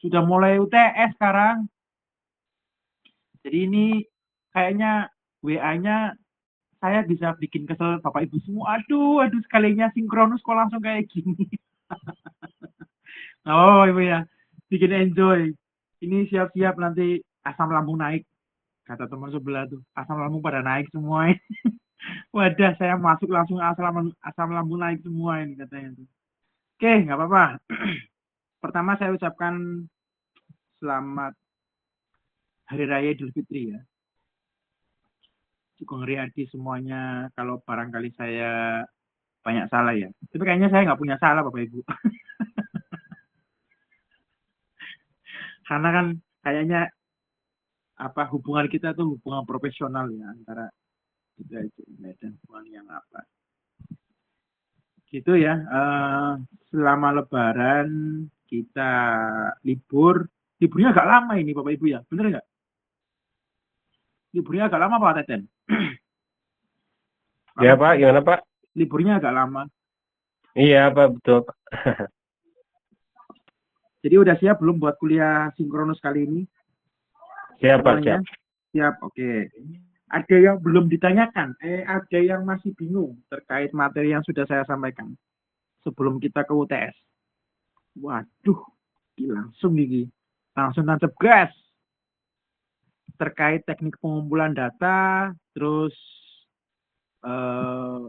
Sudah mulai UTS sekarang. Jadi ini kayaknya WA-nya saya bisa bikin kesel Bapak Ibu semua. Aduh, aduh sekalinya sinkronus kok langsung kayak gini. Oh, Ibu ya. Bikin enjoy. Ini siap-siap nanti asam lambung naik. Kata teman sebelah tuh. Asam lambung pada naik semua. Wadah, saya masuk langsung asam lambung naik semua ini katanya tuh. Oke, nggak apa-apa. Pertama saya ucapkan selamat Hari Raya Idul Fitri ya. Sugeng Riyadi semuanya. Kalau barangkali saya banyak salah ya. Tapi kayaknya saya nggak punya salah Bapak Ibu. Karena kan kayaknya apa hubungan kita tuh hubungan profesional ya antara kita itu dan hubungan yang apa. Gitu ya. Selama Lebaran kita libur. Liburnya agak lama ini Bapak Ibu ya. Bener nggak? Liburnya agak lama Pak Teten. Ya Kalau Pak, gimana Pak? liburnya agak lama. Iya Pak, betul Pak. Jadi udah siap belum buat kuliah sinkronus kali ini? Siap Pak, Semuanya siap. siap, oke. Ada yang belum ditanyakan, ada yang masih bingung terkait materi yang sudah saya sampaikan sebelum kita ke UTS. Waduh, langsung nih, langsung tancap gas terkait teknik pengumpulan data, terus eh,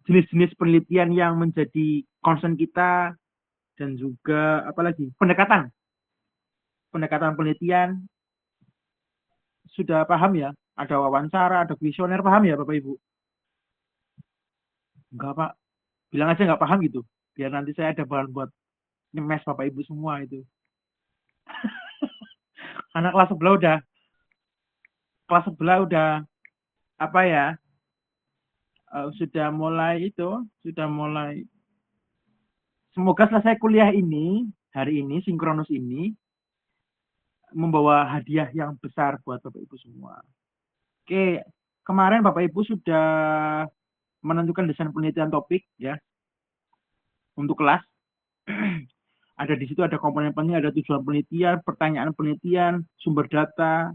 jenis-jenis penelitian yang menjadi concern kita dan juga apalagi pendekatan penelitian sudah paham ya? Ada wawancara, ada kuesioner, paham ya Bapak Ibu? Enggak Pak, bilang aja nggak paham gitu. Biar nanti saya ada bahan buat nyemes Bapak Ibu semua itu. Anak kelas sebelah udah apa ya? Sudah mulai itu, sudah mulai. Semoga selesai kuliah ini, hari ini, sinkronus ini, membawa hadiah yang besar buat Bapak Ibu semua. Oke, kemarin Bapak Ibu sudah menentukan desain penelitian topik ya untuk kelas. Ada di situ ada komponen penting, ada tujuan penelitian, pertanyaan penelitian, sumber data,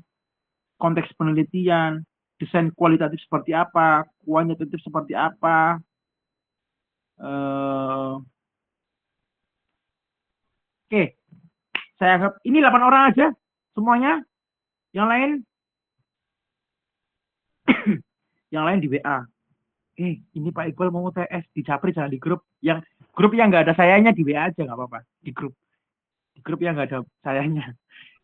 konteks penelitian, desain kualitatif seperti apa, kuantitatif seperti apa. Oke, saya anggap ini 8 orang aja semuanya. Yang lain, yang lain di WA. Ini Pak Iqbal mau TS di Japri jangan di grup yang nggak ada sayanya di WA aja nggak apa-apa di grup yang nggak ada sayanya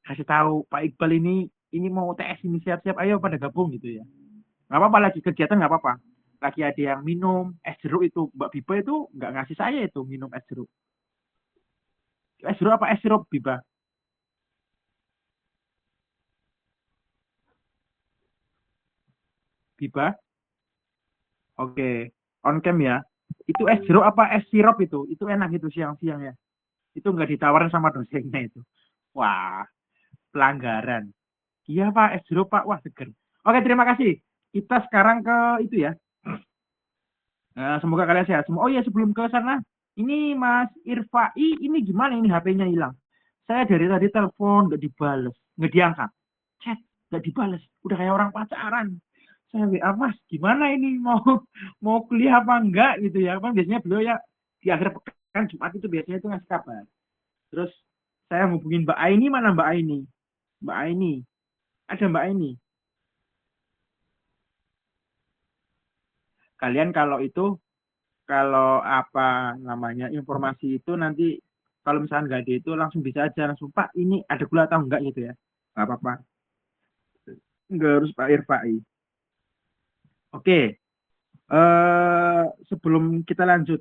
kasih tahu Pak Iqbal ini mau TS ini siap-siap ayo pada gabung gitu ya nggak apa-apa lagi kegiatan nggak apa-apa lagi ada yang minum es jeruk itu Mbak Biba itu nggak ngasih saya itu minum es jeruk apa es sirup Biba Biba oke on cam ya itu es jeruk apa es sirup itu enak itu siang-siang ya itu nggak ditawarin sama dosennya itu wah pelanggaran iya Pak es jeruk Pak wah seger oke terima kasih kita sekarang ke itu ya semoga kalian sehat semua. Oh iya sebelum ke sana, ini Mas Irfai, ini gimana ini HP-nya hilang? Saya dari tadi telepon nggak dibales, nggak diangkat, chat nggak dibales, udah kayak orang pacaran. Saya WA Mas, gimana ini mau mau kuliah apa enggak gitu ya? Kan biasanya beliau ya di akhir pekan Jumat itu biasanya itu ngasih kabar. Terus saya hubungin Mbak Aini mana Mbak Aini? Mbak Aini, ada Mbak Aini. Kalian kalau apa namanya informasi itu nanti kalau misalnya nggak ada itu langsung bisa aja langsung Pak ini ada gula atau enggak gitu ya nggak apa-apa nggak harus Pak Irfai oke sebelum kita lanjut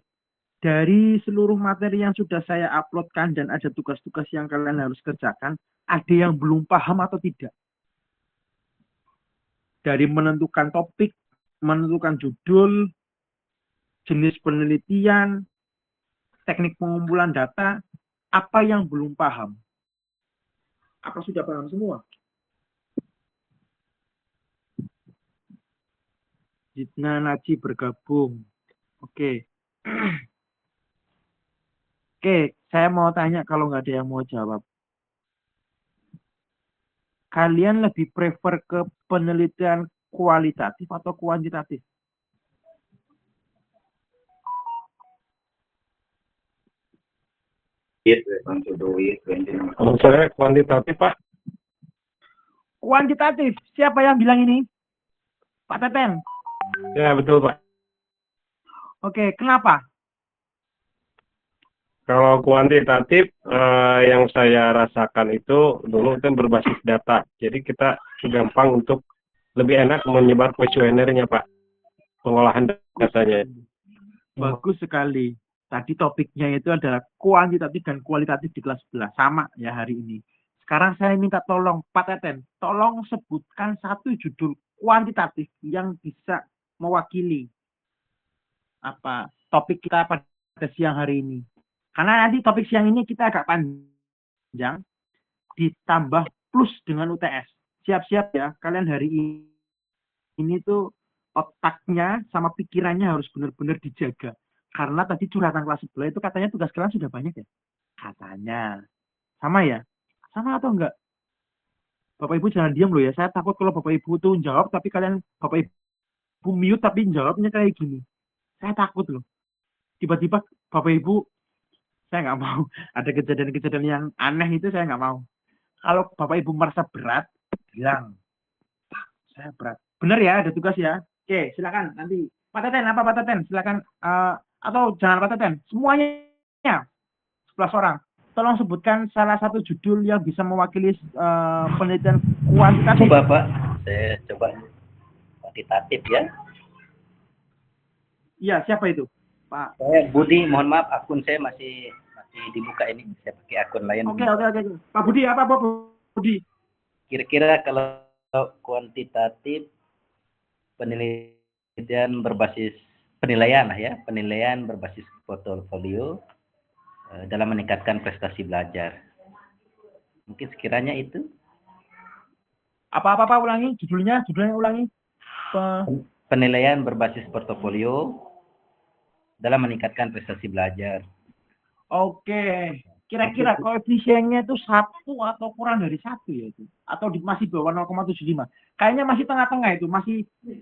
dari seluruh materi yang sudah saya uploadkan dan ada tugas-tugas yang kalian harus kerjakan ada yang belum paham atau tidak dari menentukan topik menentukan judul jenis penelitian teknik pengumpulan data apa yang belum paham apa sudah paham semua Jitna Naji bergabung. Oke. Oke, saya mau tanya kalau nggak ada yang mau jawab. Kalian lebih prefer ke penelitian kualitatif atau kuantitatif? Kalau saya kuantitatif, Pak. Kuantitatif. Siapa yang bilang ini? Pak Teten. Ya, betul, Pak. Oke, kenapa? Kalau kuantitatif, yang saya rasakan itu dulu itu berbasis data. Jadi kita gampang untuk lebih enak menyebar kuesionernya, Pak. Pengolahan Bagus datanya. sekali. Bagus sekali. Tadi topiknya itu adalah kuantitatif dan kualitatif di kelas 11. Sama ya hari ini. Sekarang saya minta tolong Pak Teten, tolong sebutkan satu judul kuantitatif yang bisa mewakili apa topik kita pada siang hari ini. Karena nanti topik siang ini kita agak panjang, ditambah plus dengan UTS. Siap-siap ya, kalian hari ini tuh otaknya sama pikirannya harus benar-benar dijaga. Karena tadi curhatan kelas sebelah itu katanya tugas kalian sudah banyak ya? Katanya. Sama ya? Sama atau enggak? Bapak Ibu jangan diam loh ya. Saya takut kalau Bapak Ibu tuh jawab tapi kalian Bapak Ibu mute tapi jawabnya kayak gini. Saya takut loh. Tiba-tiba Bapak Ibu, saya nggak mau. Ada kejadian-kejadian yang aneh itu saya nggak mau. Kalau Bapak Ibu merasa berat, bilang saya berat. Benar ya, ada tugas ya. Oke, silakan nanti. Pak Teten, apa Pak Teten? Silakan. Atau jangan Pak Teten. Semuanya 11 orang. Tolong sebutkan salah satu judul yang bisa mewakili penelitian kuantitatif. Coba Pak, saya coba kuantitatif ya. Iya, siapa itu? Pak. Saya Budi, mohon maaf akun saya masih dibuka ini. Saya pakai akun lain. Oke. Pak Budi, apa Pak Budi? Kira-kira kalau kuantitatif penelitian berbasis penilaian lah ya, penilaian berbasis portofolio dalam meningkatkan prestasi belajar. Mungkin sekiranya itu. Apa ulangi judulnya ulangi. Penilaian berbasis portofolio dalam meningkatkan prestasi belajar. Oke. Kira-kira koefisiennya itu 1 atau kurang dari 1 ya itu? Atau masih bawah 0,75? Kayaknya masih tengah-tengah itu.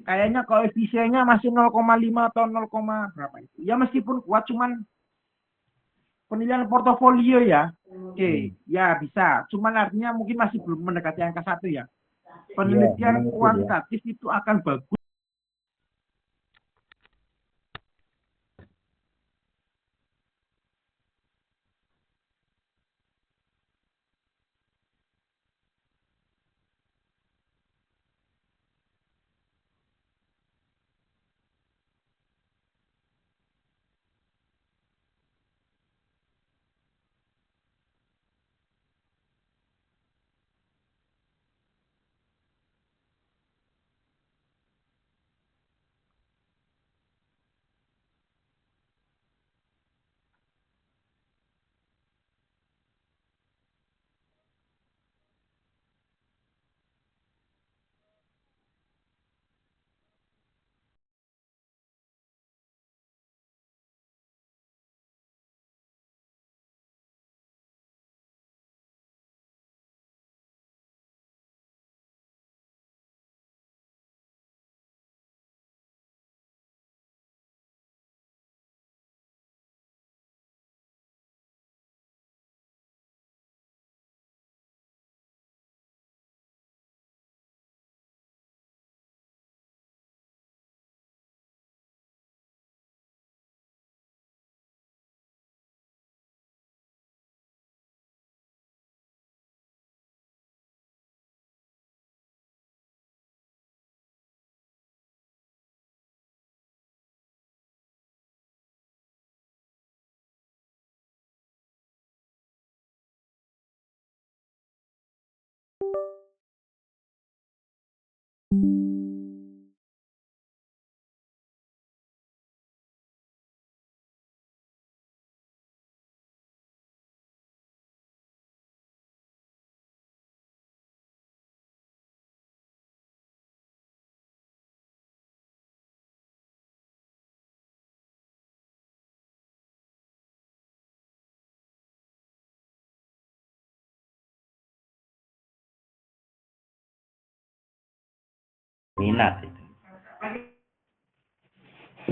Kayaknya koefisiennya masih 0,5 atau 0, berapa itu. Ya meskipun kuat cuman penilaian portofolio ya. Oke, ya bisa. Cuman artinya mungkin masih belum mendekati angka 1 ya. Penelitian kuantitatif itu akan bagus minat itu.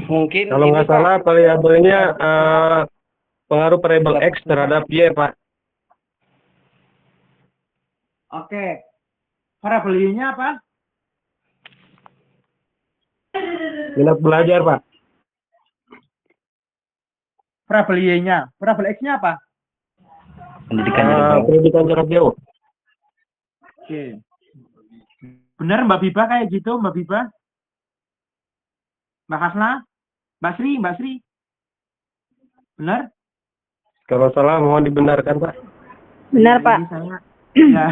Mungkin Kalau ini nggak Pak, salah variabelnya pengaruh variabel X terhadap Y, Pak. Oke. Variabel Y-nya apa? Minat belajar, Pak. Variabel Y-nya. Variabel X-nya apa? pendidikan jarak jauh. Pendidikan jarak jauh. Oke. Benar Mbak Biba kayak gitu, Mbak Biba? Mbak Hasna? Mbak Sri? Mbak Sri? Benar? Kalau salah mohon dibenarkan, Pak. Benar, Ya, Pak. ini saya. Ya,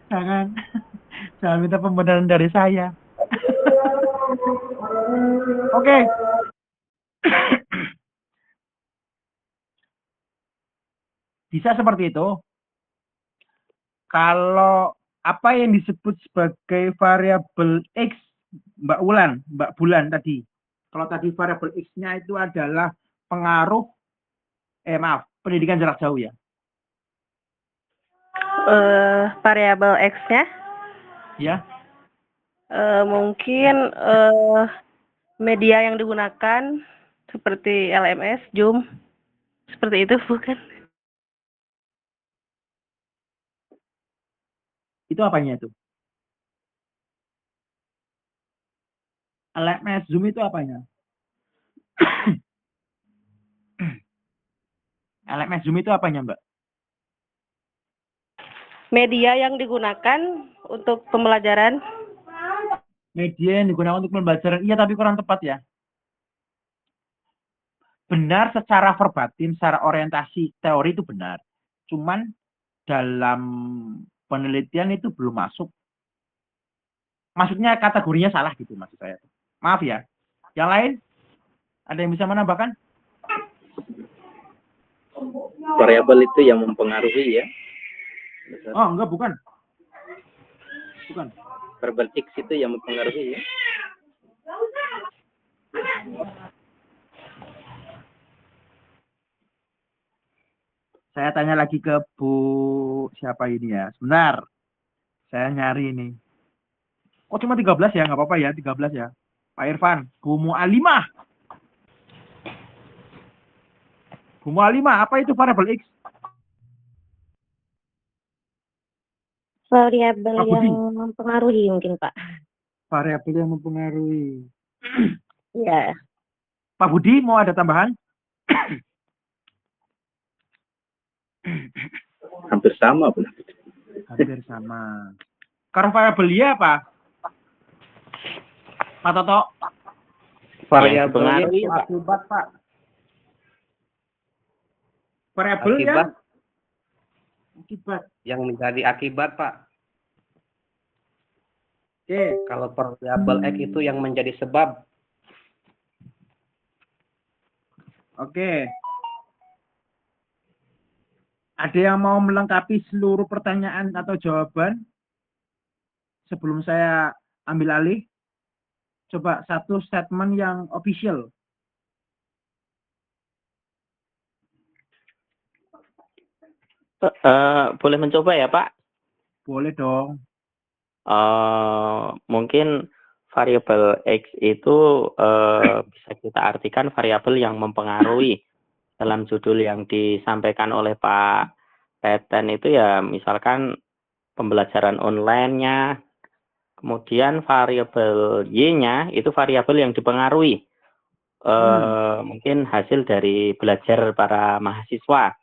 jangan minta pembenaran dari saya. Oke. Bisa seperti itu. Kalau apa yang disebut sebagai variabel X, Mbak Bulan tadi. Kalau tadi variabel X-nya itu adalah pengaruh, pendidikan jarak jauh ya. Variabel X-nya Ya, mungkin media yang digunakan seperti LMS, Zoom, seperti itu bukan? itu apanya itu? LMS Zoom itu apanya? LMS Zoom itu apanya, Mbak? Media yang digunakan untuk pembelajaran. Media yang digunakan untuk pembelajaran, iya tapi kurang tepat ya. Benar secara verbatim, secara orientasi teori itu benar. Cuman dalam penelitian itu belum masuk. Maksudnya kategorinya salah gitu maksud saya. Maaf ya. Yang lain? Ada yang bisa menambahkan? Variabel itu yang mempengaruhi ya. Oh, enggak, bukan. Bukan. Variabel X itu yang mempengaruhi ya. Saya tanya lagi ke Bu siapa ini ya. Sebentar. Saya nyari ini. Oh, cuma 13 ya? Nggak apa-apa ya, 13 ya. Pak Irfan, Bu Mu'alimah. Bu Mu'alimah, apa itu variabel X? Variabel Pak Budi. yang mempengaruhi mungkin, Pak. Variabel yang mempengaruhi. Iya. Pak Budi, mau ada tambahan? Hampir sama, Bu. Hampir sama. Kalau variabel Y apa? Pak Toto? Variabelnya itu Akibat, Pak. Variabel akibat akibat. yang menjadi akibat, Pak. Oke. Kalau variabel X itu yang menjadi sebab. Oke. Ada yang mau melengkapi seluruh pertanyaan atau jawaban sebelum saya ambil alih? Coba satu statement yang official. Boleh mencoba ya, Pak? Boleh dong. Mungkin variabel X itu bisa kita artikan variabel yang mempengaruhi. Dalam judul yang disampaikan oleh Pak Teten itu ya misalkan pembelajaran online-nya, kemudian variabel Y-nya itu variabel yang dipengaruhi. Mungkin hasil dari belajar para mahasiswa.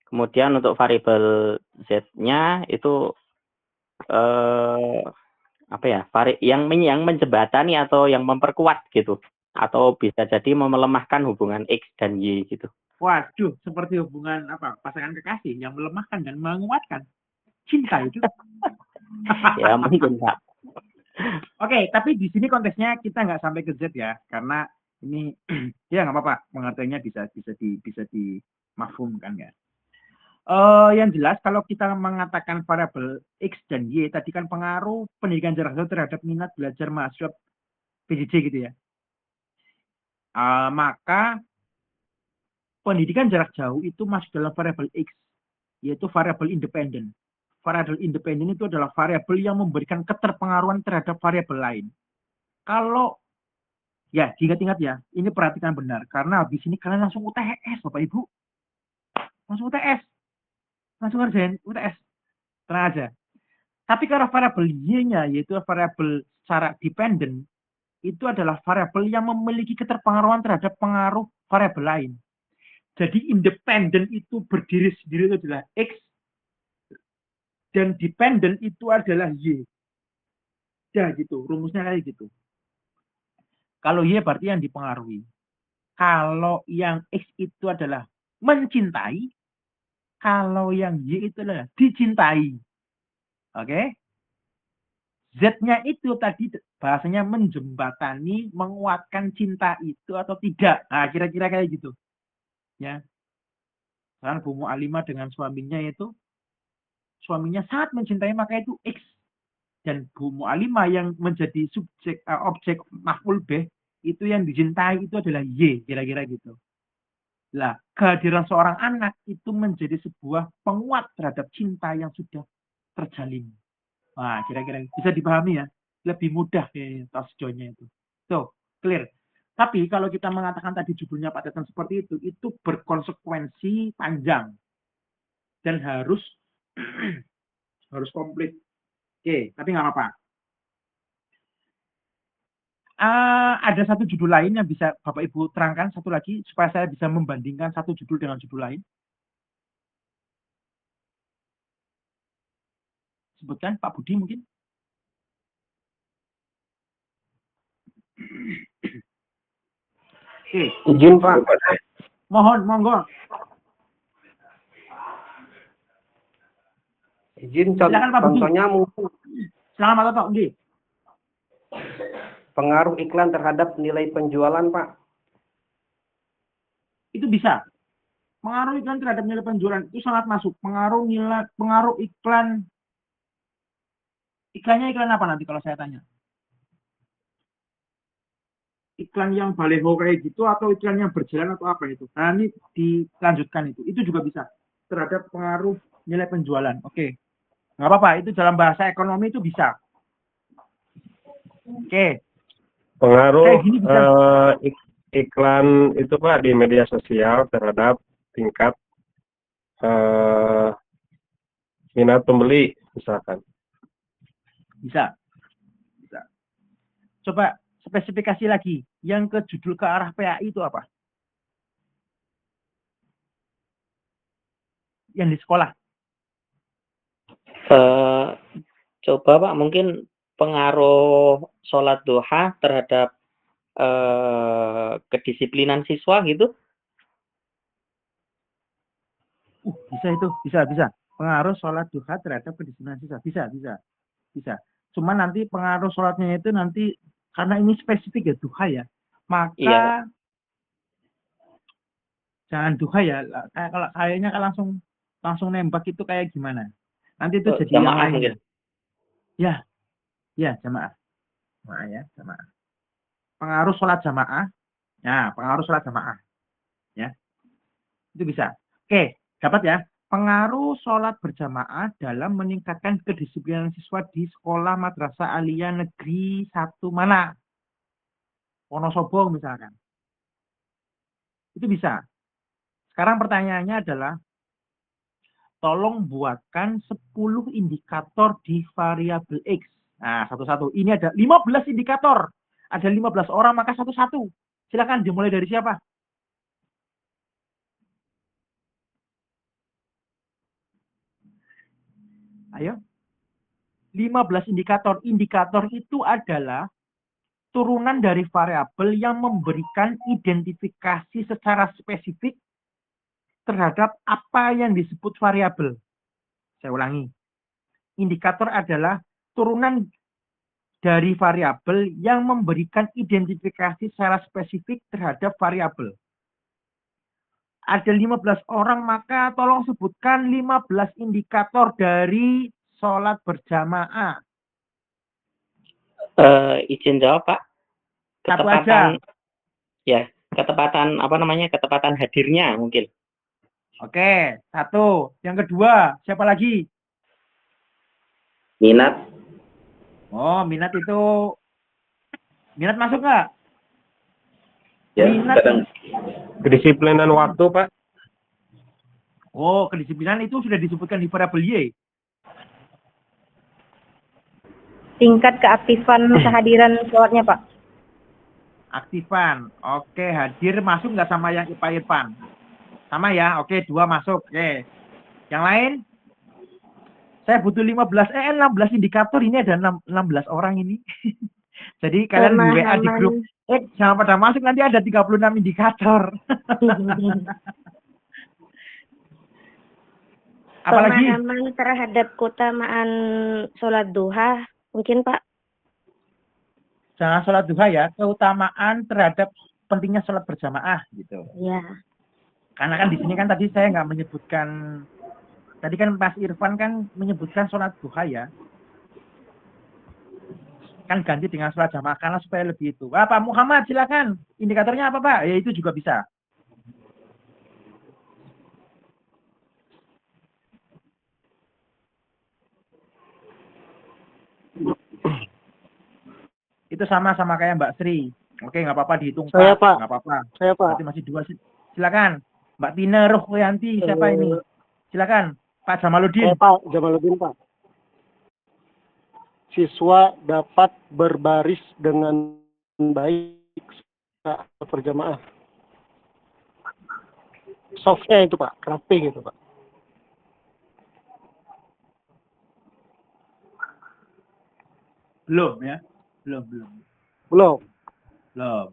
Kemudian untuk variabel Z-nya itu yang menjembatani atau yang memperkuat gitu, atau bisa jadi melemahkan hubungan X dan Y gitu. Waduh, seperti hubungan pasangan kekasih yang melemahkan dan menguatkan. Cinta itu. Ya mungkin Pak. Oke, tapi di sini konteksnya kita nggak sampai ke Z ya, karena ini ya nggak apa-apa, pengertiannya bisa dimafhumkan ya. Yang jelas kalau kita mengatakan variabel X dan Y tadi kan pengaruh pendidikan jarak jauh terhadap minat belajar mahasiswa PJJ gitu ya. Maka pendidikan jarak jauh itu masuk dalam variabel X, yaitu variabel independen. Variabel independen itu adalah variabel yang memberikan keterpengaruhan terhadap variabel lain. Kalau ya diingat-ingat ya, ini perhatikan benar karena habis ini kalian langsung UTS Bapak Ibu, langsung UTS, langsung ngerjain UTS, tenang aja. Tapi kalau variabel Y-nya yaitu variabel secara dependen itu adalah variabel yang memiliki keterpengaruhan terhadap pengaruh variabel lain. Jadi independen itu berdiri sendiri itu adalah X dan dependen itu adalah Y. Ya gitu, rumusnya kayak gitu. Kalau Y berarti yang dipengaruhi. Kalau yang X itu adalah mencintai, kalau yang Y itu adalah dicintai. Oke? Z-nya itu tadi bahasanya menjembatani, menguatkan cinta itu atau tidak. Nah, kira-kira kayak gitu. Ya. Sekarang Bu Mu'alimah dengan suaminya itu, suaminya sangat mencintai, maka itu X. Dan Bu Mu'alimah yang menjadi objek maf'ul bih, itu yang dicintai itu adalah Y, kira-kira gitu. Lah, kehadiran seorang anak itu menjadi sebuah penguat terhadap cinta yang sudah terjalin. Nah, kira-kira bisa dipahami ya. Lebih mudah ya tasjonya itu. Tuh, clear. Tapi kalau kita mengatakan tadi judulnya Pak Teten seperti itu berkonsekuensi panjang. Dan harus harus komplit. Oke, tapi nggak apa-apa. Ada satu judul lain yang bisa Bapak Ibu terangkan satu lagi supaya saya bisa membandingkan satu judul dengan judul lain. Sebutkan Pak Budi mungkin. Oke. Izin Pak. Mohon, monggo. Izin Silakan, Pak Budi. contohnya mungkin Silakan Pak Toto, nggih. pengaruh iklan terhadap nilai penjualan, Pak. Itu bisa. Pengaruh iklan terhadap nilai penjualan itu sangat masuk. Pengaruh iklan. Iklannya iklan apa nanti kalau saya tanya? Iklan yang baleho kayak gitu atau iklan yang berjalan atau apa itu? Nah, ini dilanjutkan itu. Itu juga bisa terhadap pengaruh nilai penjualan. Oke. Nggak apa-apa, itu dalam bahasa ekonomi itu bisa. Oke. Pengaruh Gini bisa. iklan itu Pak di media sosial terhadap tingkat minat pembeli misalkan. Bisa. Coba spesifikasi lagi. Yang ke judul ke arah PAI itu apa? Yang di sekolah. Coba Pak, mungkin pengaruh sholat duha terhadap kedisiplinan siswa gitu. Bisa itu, bisa. Pengaruh sholat duha terhadap kedisiplinan siswa. Bisa. Cuma nanti pengaruh sholatnya itu nanti, karena ini spesifik ya, duha ya. Maka Iya. jangan duha ya. Kayaknya langsung nembak itu kayak gimana. Nanti itu jadi yang Jamaah lain. mungkin. Ya, jamaah. Jamaah. Pengaruh sholat jamaah. Ya, pengaruh sholat jamaah. Ya. Itu bisa. Oke, dapat ya. Pengaruh sholat berjamaah dalam meningkatkan kedisiplinan siswa di sekolah madrasah aliyah negeri 1 mana? Wonosobo misalkan. Itu bisa. Sekarang pertanyaannya adalah, tolong buatkan 10 indikator di variabel X. Nah, satu-satu. Ini ada 15 indikator. Ada 15 orang, maka satu-satu. Silakan dimulai dari siapa? Ayo. 15 indikator. Indikator itu adalah turunan dari variabel yang memberikan identifikasi secara spesifik terhadap apa yang disebut variabel. Saya ulangi. Indikator adalah turunan dari variabel yang memberikan identifikasi secara spesifik terhadap variabel. Ada 15 orang, maka tolong sebutkan 15 indikator dari sholat berjamaah. Izin jawab Pak. Satu aja. Ya, ketepatan hadirnya mungkin. Oke, satu. Yang kedua, siapa lagi? Minat. Oh, minat itu Minat masuk nggak? Ya, Minat. kadang Kedisiplinan waktu, Pak. Oh, kedisiplinan itu sudah disebutkan di variabel Y. Tingkat keaktifan kehadiran sholatnya, Pak. Aktifan. Oke, hadir masuk nggak sama yang Pak Irfan? Sama ya? Oke, 2 masuk. Oke. Yang lain? Saya butuh 16 indikator. Ini ada 16 orang ini. Jadi kalian di WA di grup, jangan pada masuk, nanti ada 36 indikator. Apalagi? Pemahaman terhadap keutamaan sholat duha, mungkin Pak? Jangan sholat duha ya, keutamaan terhadap pentingnya sholat berjamaah gitu. Ya. Karena kan di sini kan tadi saya nggak menyebutkan, tadi kan Mas Irfan kan menyebutkan sholat duha ya. Kan ganti dengan sholat jamaah karena supaya lebih itu. Wah, Pak Muhammad silakan. Indikatornya apa Pak? Ya itu juga bisa. Itu sama kayak Mbak Sri. Oke, nggak apa-apa dihitung Saya, Pak. Nggak apa-apa. Saya, Pak. Berarti masih 2. Silakan. Mbak Tina Rohyanti, siapa ini? Silakan. Pak Jamaluddin. Saya, Pak. Jamaluddin, Pak. Siswa dapat berbaris dengan baik saat berjamaah. Softnya itu, Pak. Rapi gitu, Pak. Belum ya? Belum. Belum.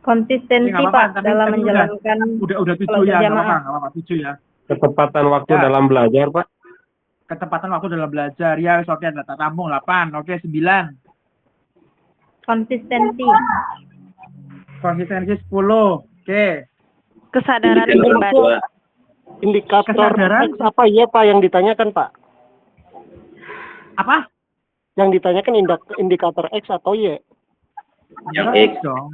Konsistensi, Nggak apa-apa, Pak, tapi dalam udah. menjalankan Udah 7 sholat ya, nggak berjamaah. apa-apa 7 ya. Ketepatan waktu Ya. dalam belajar, Pak. Ketepatan waktu dalam belajar ya, oke, data tamu 8, oke 9. Konsistensi. Konsistensi 10, oke. Kesadaran Indikator orang pribadi. tua. Indikator Kesadaran? X apa ya, Pak, yang ditanyakan, Pak? Apa? Yang ditanyakan indikator X atau Y? Yang Ya, X. dong.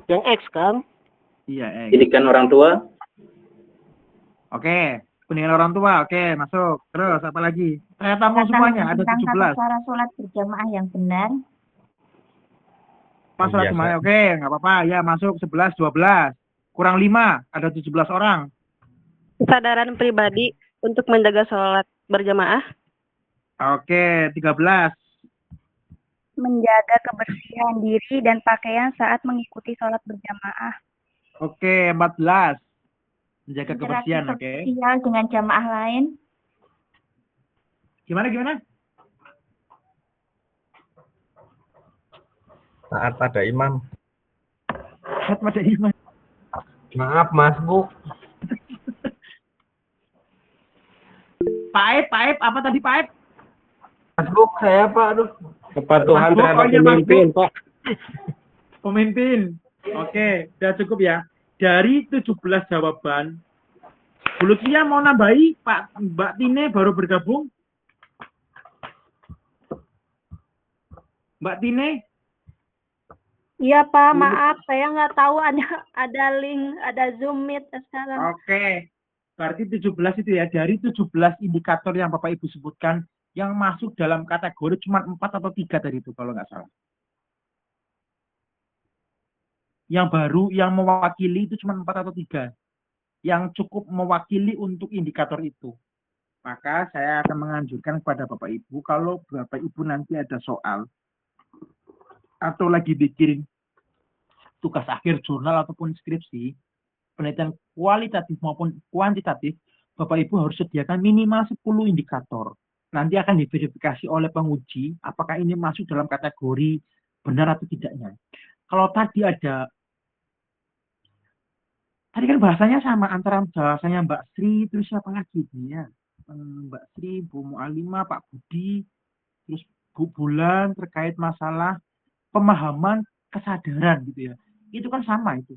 Yang X kan? Iya, X. Didikan orang tua. Oke, penilaian orang tua, oke, masuk. Terus apa lagi? Saya tamu semuanya, ada 17. cara sholat berjamaah yang benar. Pas sholat jemaah, oke, nggak apa-apa. Ya, masuk 11, 12. Kurang 5, ada 17 orang. Kesadaran pribadi untuk menjaga sholat berjamaah. Oke, 13. Menjaga kebersihan diri dan pakaian saat mengikuti sholat berjamaah. Oke, 14. Menjaga kebersihan, oke. Sosial dengan jamaah lain. Gimana? Taat pada imam. Lihat pada iman. Maaf, Mas Bu. Paep, apa tadi Paep? Mas Bu, saya Pak, aduh. Kepatuhan Mas Bu, terhadap oh iya, Mas Bu. pemimpin, Pak. Pemimpin. Oke, udah cukup ya. Dari 17 jawaban, Bu Lutfia mau nambahi, Mbak Tine baru bergabung. Mbak Tine, Iya, Pak, maaf, saya nggak tahu ada link, ada Zoom Meet sekarang. oke. Berarti 17 itu ya, dari 17 indikator yang Bapak Ibu sebutkan, yang masuk dalam kategori cuma 4 atau 3 tadi itu, kalau nggak salah. Yang baru, yang mewakili itu cuma 4 atau 3. Yang cukup mewakili untuk indikator itu. Maka saya akan menganjurkan kepada Bapak Ibu, kalau Bapak Ibu nanti ada soal, atau lagi bikin tugas akhir jurnal ataupun skripsi, penelitian kualitatif maupun kuantitatif, Bapak Ibu harus sediakan minimal 10 indikator. Nanti akan diverifikasi oleh penguji, apakah ini masuk dalam kategori benar atau tidaknya. Kalau tadi kan bahasanya sama antara bahasanya Mbak Sri, terus siapa lagi ya? Mbak Sri, Bu Mu'alimah, Pak Budi, terus Bu Bulan terkait masalah pemahaman kesadaran gitu ya. Itu kan sama itu.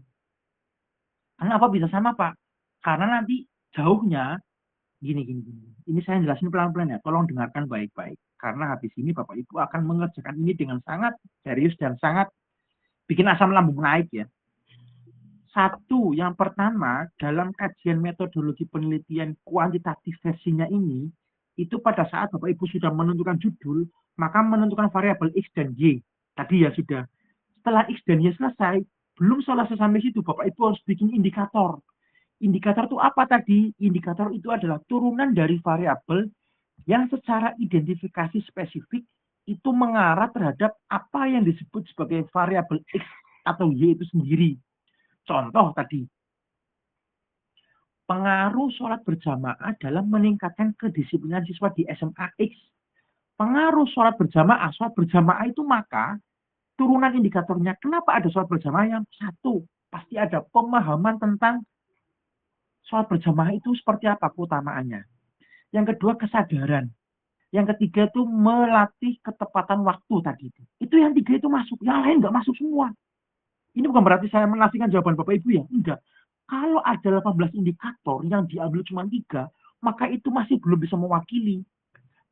Karena apa bisa sama Pak? Karena nanti jauhnya gini. Ini saya jelasin pelan-pelan ya. Tolong dengarkan baik-baik. Karena habis ini Bapak Ibu akan mengerjakan ini dengan sangat serius dan sangat bikin asam lambung naik ya. Satu, yang pertama dalam kajian metodologi penelitian kuantitatif versinya ini itu pada saat Bapak Ibu sudah menentukan judul, maka menentukan variabel X dan Y. Tadi ya sudah. Setelah X dan Y selesai, belum selesai sampai situ, Bapak Ibu harus bikin indikator. Indikator itu apa tadi? Indikator itu adalah turunan dari variabel yang secara identifikasi spesifik itu mengarah terhadap apa yang disebut sebagai variabel X atau Y itu sendiri. Contoh tadi, pengaruh sholat berjamaah dalam meningkatkan kedisiplinan siswa di SMA X. Pengaruh sholat berjamaah itu maka turunan indikatornya. Kenapa ada sholat berjamaah? Yang satu, pasti ada pemahaman tentang sholat berjamaah itu seperti apa keutamaannya. Yang kedua, kesadaran. Yang ketiga itu melatih ketepatan waktu tadi itu. Itu yang tiga itu masuk, yang lain nggak masuk semua. Ini bukan berarti saya menafikan jawaban Bapak Ibu ya, enggak. Kalau ada 18 indikator yang diambil cuma 3, maka itu masih belum bisa mewakili.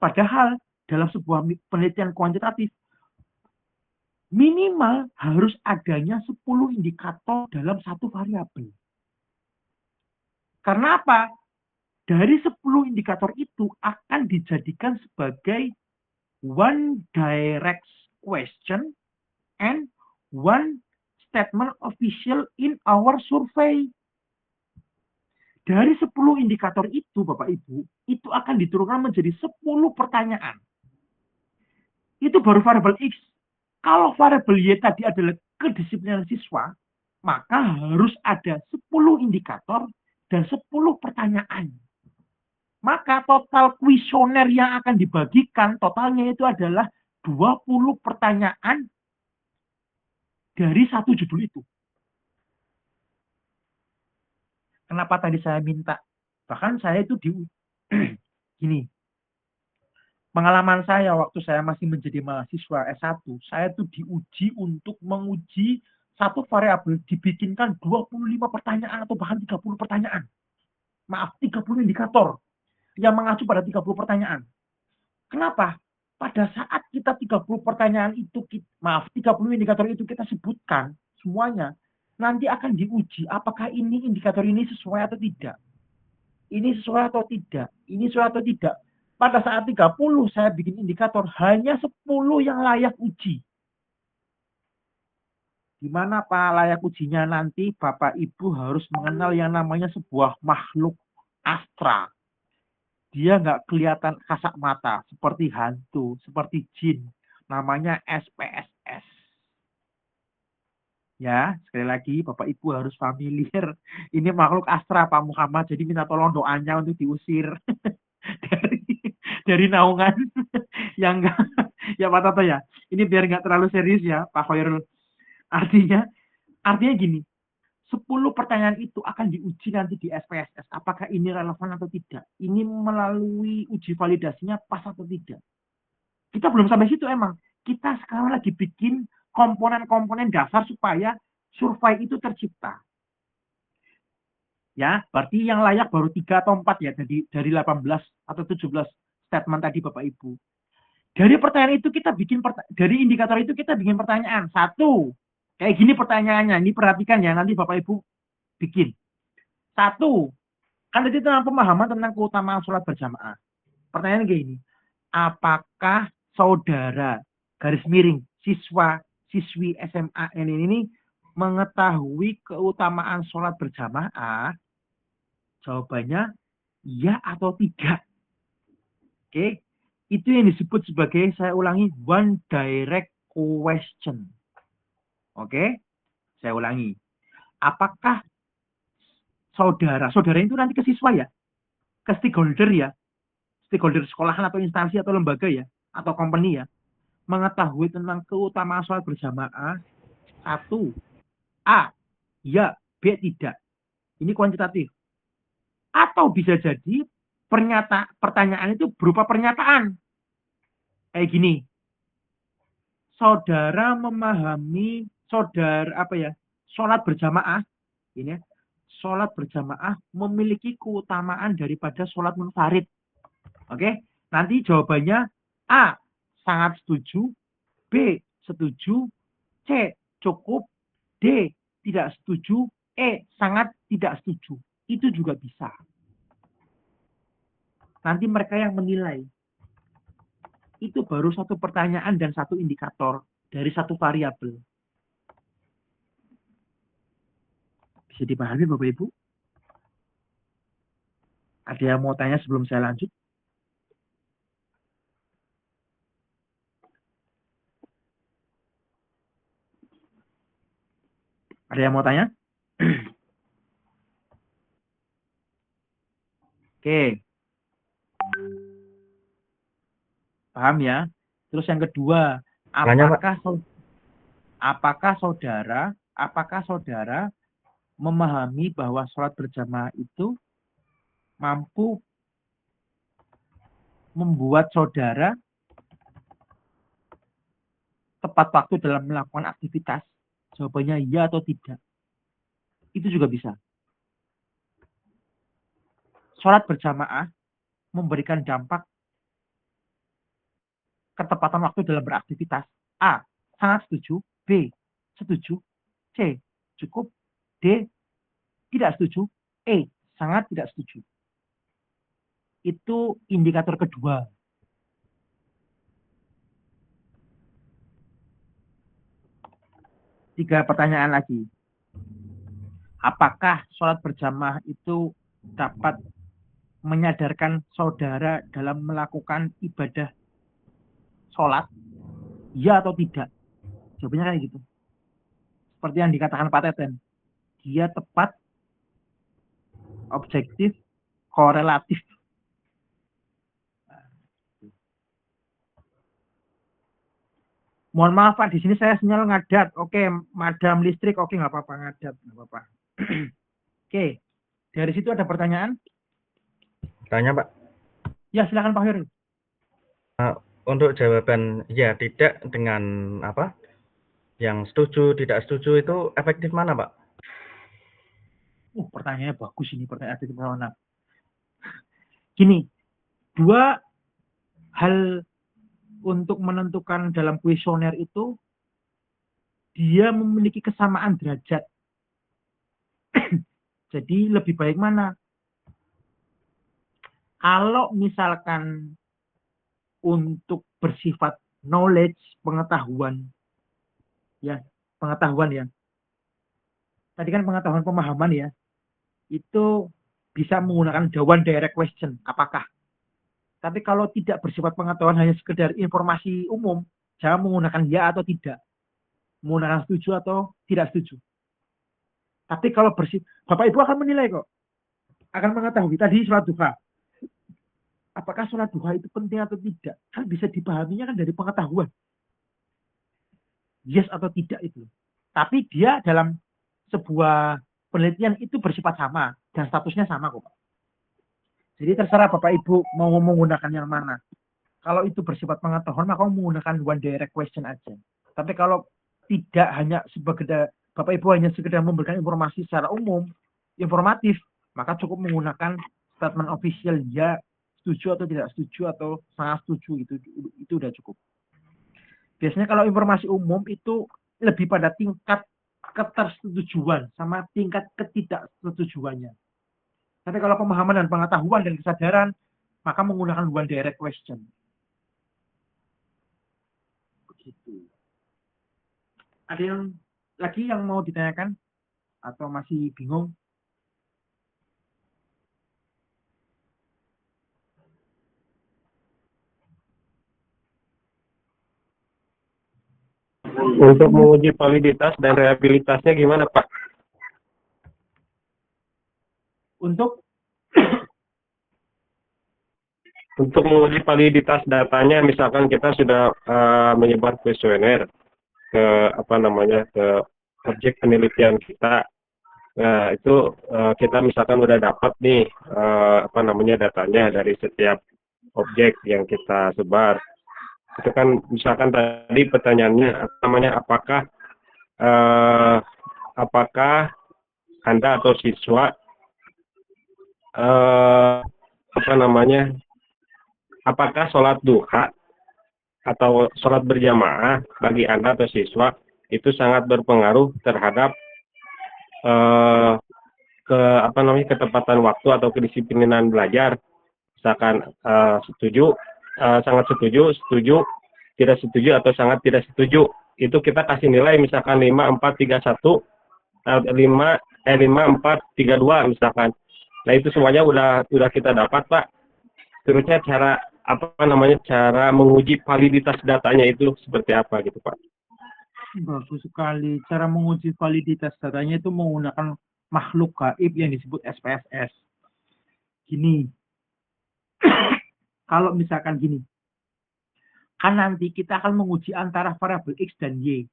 Padahal dalam sebuah penelitian kuantitatif, minimal harus adanya 10 indikator dalam satu variabel. Karena apa? Dari 10 indikator itu akan dijadikan sebagai one direct question and one statement official in our survey. Dari 10 indikator itu, Bapak Ibu, itu akan diturunkan menjadi 10 pertanyaan. Itu baru variabel X. Kalau variabel Y tadi adalah kedisiplinan siswa, maka harus ada 10 indikator dan 10 pertanyaan. Maka total kuesioner yang akan dibagikan, totalnya itu adalah 20 pertanyaan dari satu judul itu. Kenapa tadi saya minta? Bahkan saya itu gini, pengalaman saya waktu saya masih menjadi mahasiswa S1, saya itu diuji untuk menguji satu variabel, dibikinkan 25 pertanyaan atau bahkan 30 pertanyaan. Maaf, 30 indikator yang mengacu pada 30 pertanyaan. Kenapa? Pada saat kita 30 pertanyaan itu, 30 indikator itu kita sebutkan semuanya, nanti akan diuji apakah ini indikator ini sesuai atau tidak. Ini sesuai atau tidak. Ini sesuai atau tidak. Pada saat 30 saya bikin indikator, hanya 10 yang layak uji. Gimana Pak layak ujinya nanti? Bapak Ibu harus mengenal yang namanya sebuah makhluk astral. Dia nggak kelihatan kasat mata, seperti hantu, seperti jin. Namanya SPSS. Ya, sekali lagi Bapak Ibu harus familiar. Ini makhluk astral Pak Muhammad, jadi minta tolong doanya untuk diusir dari naungan yang enggak. Ya Pak Toto ya, ini biar nggak terlalu serius ya Pak Khairul. Artinya gini, 10 pertanyaan itu akan diuji nanti di SPSS. Apakah ini relevan atau tidak? Ini melalui uji validasinya pas atau tidak? Kita belum sampai situ emang. Kita sekarang lagi bikin komponen-komponen dasar supaya survei itu tercipta. Ya, berarti yang layak baru 3 atau 4 ya dari 18 atau 17 statement tadi Bapak Ibu. Dari pertanyaan itu kita bikin dari indikator itu kita bikin pertanyaan. 1. Kayak gini pertanyaannya, ini perhatikan ya, nanti Bapak Ibu bikin. 1, kan tadi tentang pemahaman tentang keutamaan sholat berjamaah. Pertanyaan kayak gini, apakah saudara, garis miring, siswi SMA ini mengetahui keutamaan sholat berjamaah? Jawabannya, ya atau tidak. Oke, itu yang disebut sebagai, saya ulangi, one direct question. Oke, saya ulangi. Apakah saudara itu nanti ke siswa ya, ke stakeholder ya, stakeholder sekolahan atau instansi atau lembaga ya, atau company ya, mengetahui tentang keutamaan sholat berjamaah? 1, A, ya, B, tidak. Ini kuantitatif. Atau bisa jadi pertanyaan itu berupa pernyataan. Kayak gini. Saudara memahami sholat berjamaah, ini ya, sholat berjamaah memiliki keutamaan daripada sholat munfarid. Oke, nanti jawabannya A, sangat setuju, B, setuju, C, cukup, D, tidak setuju, E, sangat tidak setuju. Itu juga bisa. nanti mereka yang menilai. Itu baru satu pertanyaan dan satu indikator dari satu variabel. Bisa dipahami Bapak Ibu? Ada yang mau tanya sebelum saya lanjut? Ada yang mau tanya? Oke. Paham ya? Terus yang kedua, Tanya, Pak. apakah saudara memahami bahwa sholat berjamaah itu mampu membuat saudara tepat waktu dalam melakukan aktivitas? Jawabannya iya atau tidak. Itu juga bisa. Sholat berjamaah memberikan dampak ketepatan waktu dalam beraktivitas. A. Sangat setuju. B. Setuju. C. Cukup. D. Tidak setuju. E. Sangat tidak setuju. Itu indikator kedua. Tiga pertanyaan lagi. Apakah sholat berjamaah itu dapat menyadarkan saudara dalam melakukan ibadah sholat? Ya atau tidak? Jawabannya kayak gitu. Seperti yang dikatakan Pak Teten. Dia tepat, objektif, korelatif. Mohon maaf Pak, di sini saya sinyal ngadat. Oke, madam listrik, oke nggak apa-apa ngadat, nggak apa-apa. Oke, dari situ ada pertanyaan? Tanya, Pak. Ya, silakan Pak Heru. Untuk jawaban ya tidak dengan apa? Yang setuju, tidak setuju itu efektif mana, Pak? Pertanyaannya bagus ini, pertanyaan efektif mana? Gini, dua hal untuk menentukan dalam kuesioner itu dia memiliki kesamaan derajat. Jadi lebih baik mana? Kalau misalkan untuk bersifat knowledge, pengetahuan ya. Tadi kan pengetahuan pemahaman ya. Itu bisa menggunakan jawaban direct question, apakah? Tapi kalau tidak bersifat pengetahuan, hanya sekedar informasi umum, jangan menggunakan ya atau tidak. Menggunakan setuju atau tidak setuju. Tapi kalau Bapak Ibu akan menilai kok. Akan mengetahui. Tadi sholat duha. Apakah sholat duha itu penting atau tidak? Kan bisa dipahaminya kan dari pengetahuan. Yes atau tidak itu. Tapi dia dalam sebuah penelitian itu bersifat sama. Dan statusnya sama kok Pak. Jadi terserah Bapak Ibu mau menggunakan yang mana. Kalau itu bersifat pengetahuan, maka menggunakan one direct question aja. Tapi kalau tidak hanya sebagai Bapak Ibu hanya sekedar memberikan informasi secara umum, informatif, maka cukup menggunakan statement official ya, setuju atau tidak setuju atau sangat setuju, itu udah cukup. Biasanya kalau informasi umum itu lebih pada tingkat ketersetujuan sama tingkat ketidaksetujuannya. Tapi kalau pemahaman dan pengetahuan dan kesadaran, maka menggunakan one direct question. Begitu. Ada yang lagi yang mau ditanyakan? Atau masih bingung? Untuk menguji validitas dan reliabilitasnya gimana Pak? Untuk menguji validitas datanya, misalkan kita sudah menyebar kuesioner ke ke objek penelitian kita. Nah, itu kita misalkan udah dapat nih datanya dari setiap objek yang kita sebar. Itu kan misalkan tadi pertanyaannya apakah Anda atau siswa apakah sholat duha atau sholat berjamaah bagi Anda atau siswa itu sangat berpengaruh terhadap ketepatan waktu atau kedisiplinan belajar. misalkan setuju, sangat setuju, setuju, tidak setuju, atau sangat tidak setuju. Itu kita kasih nilai misalkan 5, 4, 3, 1, 5, 4, 3, 2 misalkan. Nah itu semuanya udah kita dapat Pak. Terusnya cara cara menguji validitas datanya itu seperti apa gitu Pak? Bagus sekali. Cara menguji validitas datanya itu menggunakan makhluk gaib yang disebut SPSS. Gini, kalau misalkan gini, kan nanti kita akan menguji antara variabel X dan Y.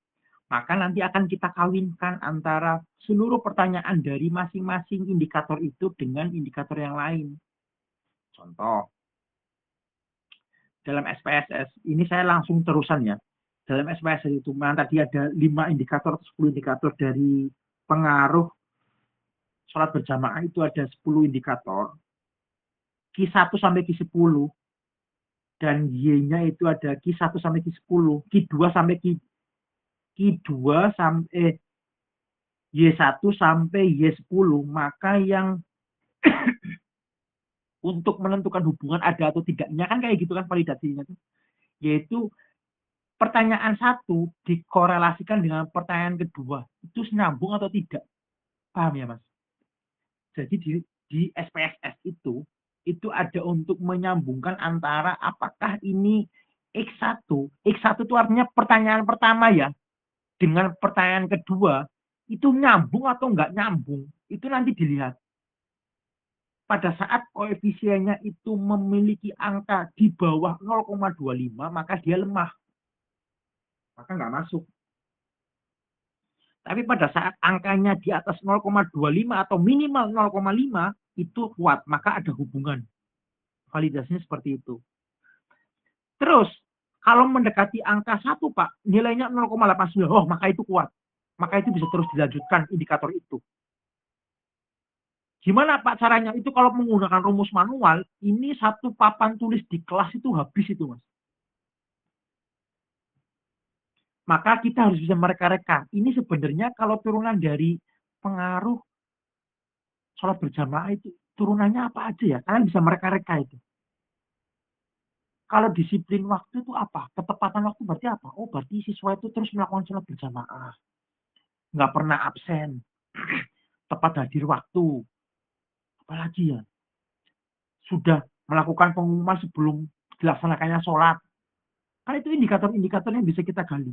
Maka nanti akan kita kawinkan antara seluruh pertanyaan dari masing-masing indikator itu dengan indikator yang lain. Contoh, dalam SPSS, ini saya langsung terusan ya. Dalam SPSS itu, tadi ada 5 indikator, 10 indikator dari pengaruh sholat berjamaah itu ada 10 indikator. Q1 sampai Q10. Dan Y-nya itu ada Q1 sampai Q10. Q2 sampai Y1 sampai Y10. Maka yang untuk menentukan hubungan ada atau tidaknya kan kayak gitu kan validasinya tuh. Yaitu pertanyaan 1 dikorelasikan dengan pertanyaan kedua. Itu nyambung atau tidak. Paham ya, Mas? Jadi di SPSS itu ada untuk menyambungkan antara apakah ini X1. X1 itu artinya pertanyaan pertama ya. Dengan pertanyaan kedua, itu nyambung atau enggak nyambung. Itu nanti dilihat. Pada saat koefisiennya itu memiliki angka di bawah 0,25, maka dia lemah. Maka nggak masuk. Tapi pada saat angkanya di atas 0,25 atau minimal 0,5, itu kuat. Maka ada hubungan. Validasinya seperti itu. Terus, kalau mendekati angka 1, Pak, nilainya 0,89, oh maka itu kuat. Maka itu bisa terus dilanjutkan indikator itu. Gimana Pak caranya? Itu kalau menggunakan rumus manual, ini satu papan tulis di kelas itu habis itu, Mas. Maka kita harus bisa mereka-reka. Ini sebenarnya kalau turunan dari pengaruh sholat berjamaah itu, turunannya apa aja ya? Kalian bisa mereka-reka itu. Kalau disiplin waktu itu apa? Ketepatan waktu berarti apa? Oh, berarti siswa itu terus melakukan sholat berjamaah. Nggak pernah absen. Tepat hadir waktu. Apalagi ya? Sudah melakukan pengumuman sebelum dilaksanakannya sholat. Kan itu indikator-indikator yang bisa kita gali.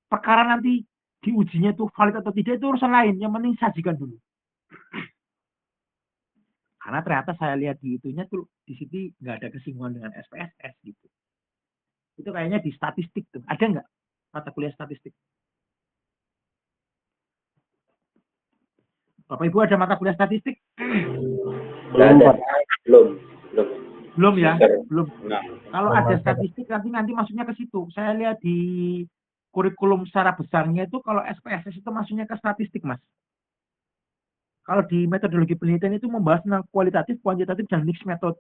Perkara nanti diujinya itu valid atau tidak, itu urusan lain. Yang penting sajikan dulu. Karena ternyata saya lihat di itunya tuh, di situ nggak ada kesinggungan dengan SPSS gitu. Itu kayaknya di statistik tuh. Ada nggak mata kuliah statistik? Bapak Ibu ada mata kuliah statistik? Belum ya? Belum. Nah, kalau ada statistik nanti masuknya ke situ. Saya lihat di kurikulum secara besarnya itu kalau SPSS itu masuknya ke statistik, Mas. Kalau di metodologi penelitian itu membahas tentang kualitatif, kuantitatif, dan mixed method.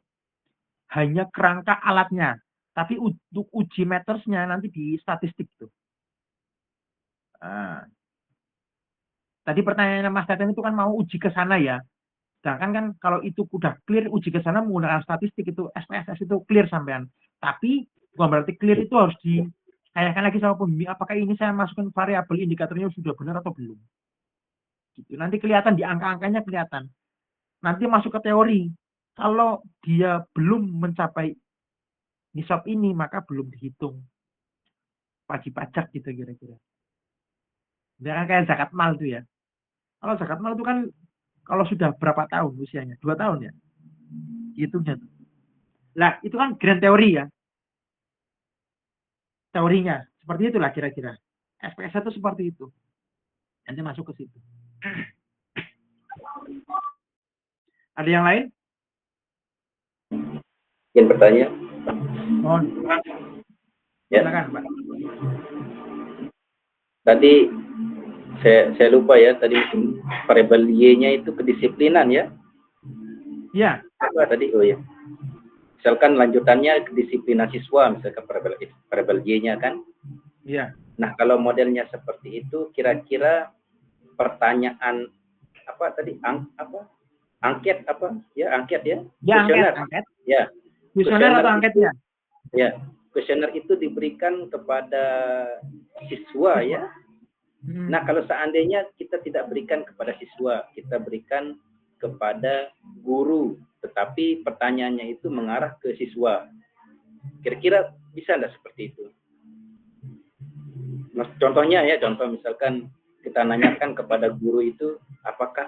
Hanya kerangka alatnya. Tapi untuk uji metersnya nanti di statistik tuh. Nah. Tadi pertanyaannya Mas Teten itu kan mau uji ke sana ya. Sedangkan kan kalau itu udah clear uji ke sana menggunakan statistik itu SPSS itu clear sampean. Tapi bukan berarti clear itu harus ditanyakan lagi sama pembimbing apakah ini saya masukkan variabel indikatornya sudah benar atau belum. Gitu. Nanti kelihatan di angka-angkanya kelihatan. Nanti masuk ke teori. Kalau dia belum mencapai nisab ini maka belum dihitung wajib pajak gitu kira-kira. Jangan kayak zakat mal itu ya. Kalau zakat mal itu kan kalau sudah berapa tahun usianya? 2 tahun ya? Hitungnya. Lah, itu kan grand teori ya. Teorinya. Seperti itulah kira-kira. SPS itu seperti itu. Nanti masuk ke situ. Ada yang lain? Ingin bertanya? Mohon. Ya. Silakan, Pak. Tadi saya lupa ya, tadi variabel Y-nya itu kedisiplinan ya? Iya. Apa tadi? Oh ya. Misalkan lanjutannya kedisiplinan siswa, misalkan variabel Y-nya kan? Iya. Nah, kalau modelnya seperti itu, kira-kira pertanyaan apa tadi? Angket apa? Ya, angket ya? Ya, angket. Ya. Kuesioner atau angketnya? Ya, kuesioner itu diberikan kepada siswa ya. Nah, kalau seandainya kita tidak berikan kepada siswa, kita berikan kepada guru, tetapi pertanyaannya itu mengarah ke siswa. Kira-kira bisa enggak seperti itu? Contohnya ya, contoh misalkan kita nanyakan kepada guru itu, apakah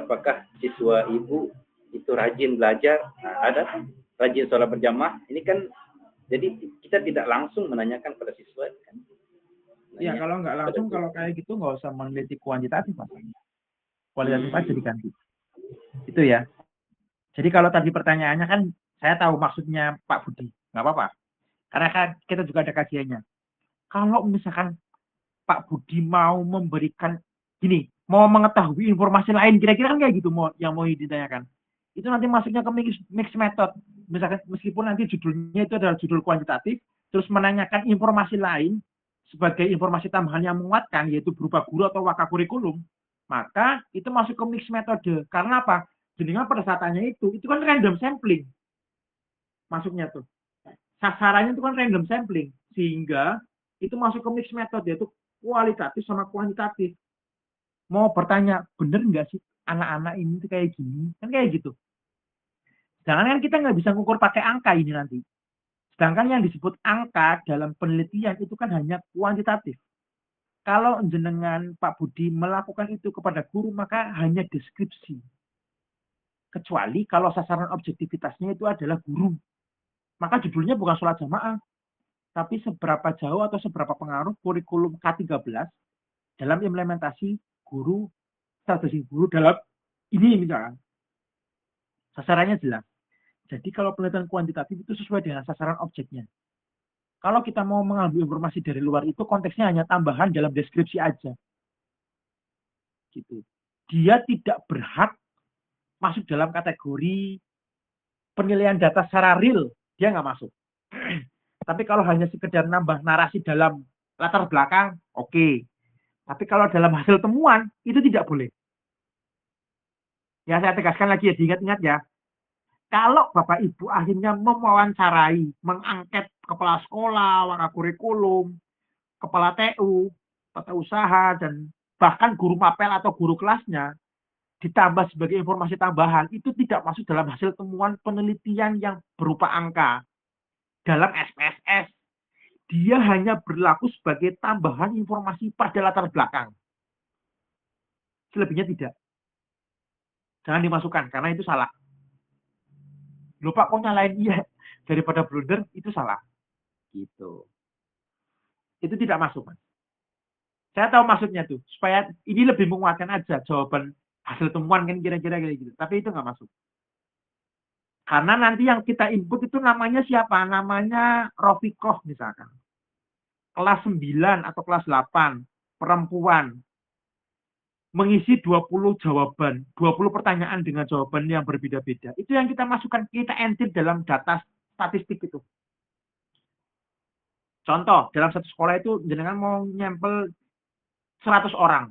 apakah siswa ibu itu rajin belajar? Nah, ada kan? Rajin sholat berjamaah. Ini kan, jadi kita tidak langsung menanyakan pada siswa kan? Ya, kalau nggak langsung, kalau kayak gitu nggak usah meneliti kuantitatif, Mas. Kualitatif aja diganti. Itu ya. Jadi kalau tadi pertanyaannya kan, saya tahu maksudnya Pak Budi. Nggak apa-apa. Karena kan kita juga ada kajiannya. Kalau misalkan Pak Budi mau memberikan, gini, mau mengetahui informasi lain, kira-kira kan kayak gitu yang mau ditanyakan. Itu nanti masuknya ke mix method. Misalkan meskipun nanti judulnya itu adalah judul kuantitatif, terus menanyakan informasi lain, sebagai informasi tambahan yang menguatkan, yaitu berupa guru atau waka kurikulum, maka itu masuk ke mix metode. Karena apa? Jenengan pada saat tanya itu kan random sampling. Masuknya tuh. Sasarannya itu kan random sampling. Sehingga itu masuk ke mix metode, yaitu kualitatif sama kuantitatif. Mau bertanya, bener nggak sih anak-anak ini tuh kayak gini? Kan kayak gitu. Sedangkan kan kita nggak bisa ngukur pakai angka ini nanti. Sedangkan yang disebut angka dalam penelitian itu kan hanya kuantitatif. Kalau jenengan Pak Budi melakukan itu kepada guru, maka hanya deskripsi. Kecuali kalau sasaran objektivitasnya itu adalah guru. Maka judulnya bukan sholat jamaah, tapi seberapa jauh atau seberapa pengaruh kurikulum K13 dalam implementasi guru, strategi guru dalam ini misalkan. Sasarannya jelas. Jadi kalau penelitian kuantitatif itu sesuai dengan sasaran objeknya. Kalau kita mau mengambil informasi dari luar itu konteksnya hanya tambahan dalam deskripsi aja. Gitu. Dia tidak berhak masuk dalam kategori penilaian data secara real, dia nggak masuk. Tapi kalau hanya sekedar nambah narasi dalam latar belakang, oke. Tapi kalau dalam hasil temuan, itu tidak boleh. Ya saya tegaskan lagi ya, diingat-ingat ya. Kalau Bapak Ibu akhirnya mewawancarai, mengangket kepala sekolah, waka kurikulum, kepala TU, tata usaha, dan bahkan guru mapel atau guru kelasnya, ditambah sebagai informasi tambahan, itu tidak masuk dalam hasil temuan penelitian yang berupa angka. Dalam SPSS, dia hanya berlaku sebagai tambahan informasi pada latar belakang. Selebihnya tidak. Jangan dimasukkan, karena itu salah. Lupa kok nyalain iya daripada blunder, itu salah. Gitu. Itu tidak masuk, Mas. Saya tahu maksudnya tuh, supaya ini lebih menguatkan aja jawaban hasil temuan kan kira-kira kayak gitu. Tapi itu nggak masuk. Karena nanti yang kita input itu namanya siapa? Namanya Rofikoh misalkan. Kelas 9 atau kelas 8, perempuan. Mengisi 20 jawaban, 20 pertanyaan dengan jawaban yang berbeda-beda. Itu yang kita masukkan, kita enter dalam data statistik itu. Contoh, dalam satu sekolah itu jenengan mau nyempel 100 orang.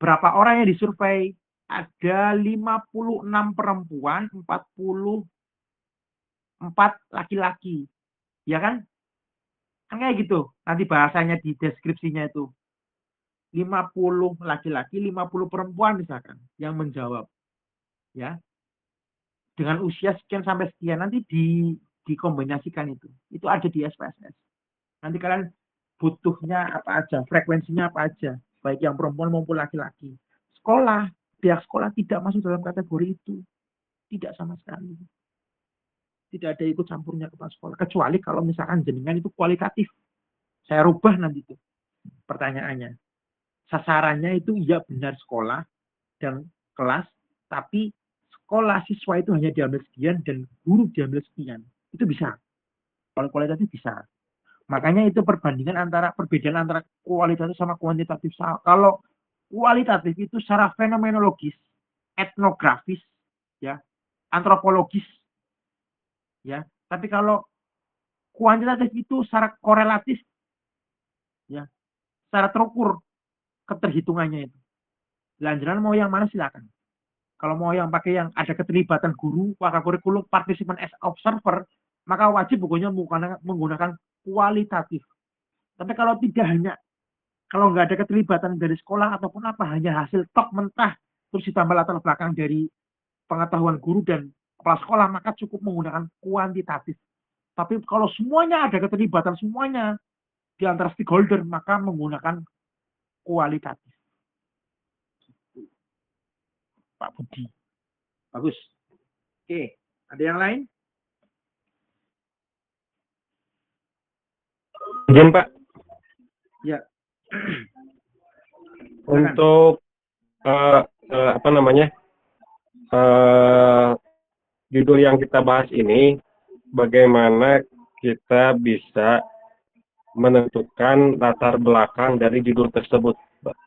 Berapa orang yang disurvei? Ada 56 perempuan, 44 laki-laki. Ya kan? Kan kayak gitu. Nanti bahasanya di deskripsinya itu. 50 laki-laki, 50 perempuan misalkan yang menjawab. Ya. Dengan usia sekian sampai sekian nanti dikombinasikan itu. Itu ada di SPSS. Nanti kalian butuhnya apa aja, frekuensinya apa aja, baik yang perempuan maupun laki-laki. Sekolah, pihak sekolah tidak masuk dalam kategori itu. Tidak sama sekali. Tidak ada ikut campurnya kepala sekolah. Kecuali kalau misalkan jenengan itu kualitatif. Saya rubah nanti itu pertanyaannya. Sasarannya itu ya benar sekolah dan kelas, tapi sekolah siswa itu hanya diambil sekian dan guru diambil sekian. Itu bisa. Kalau kualitatif bisa. Makanya itu perbandingan perbedaan antara kualitatif sama kuantitatif. Kalau kualitatif itu secara fenomenologis, etnografis, ya, antropologis, ya. Tapi kalau kuantitatif itu secara korelatif, ya, secara terukur keterhitungannya itu. Lanjutan mau yang mana silakan. Kalau mau yang pakai yang ada keterlibatan guru, maka kurikulum participant as observer, maka wajib bukunya menggunakan kualitatif. Tapi kalau tidak hanya, kalau nggak ada keterlibatan dari sekolah ataupun apa, hanya hasil tok mentah, terus ditambah latar belakang dari pengetahuan guru dan kepala sekolah, maka cukup menggunakan kuantitatif. Tapi kalau semuanya ada keterlibatan semuanya di antara stakeholder, maka menggunakan kualitatif. Pak Budi. Bagus. Oke, ada yang lain? Izin Pak, Ya. untuk apa namanya judul yang kita bahas ini, bagaimana kita bisa menentukan latar belakang dari judul tersebut, Pak?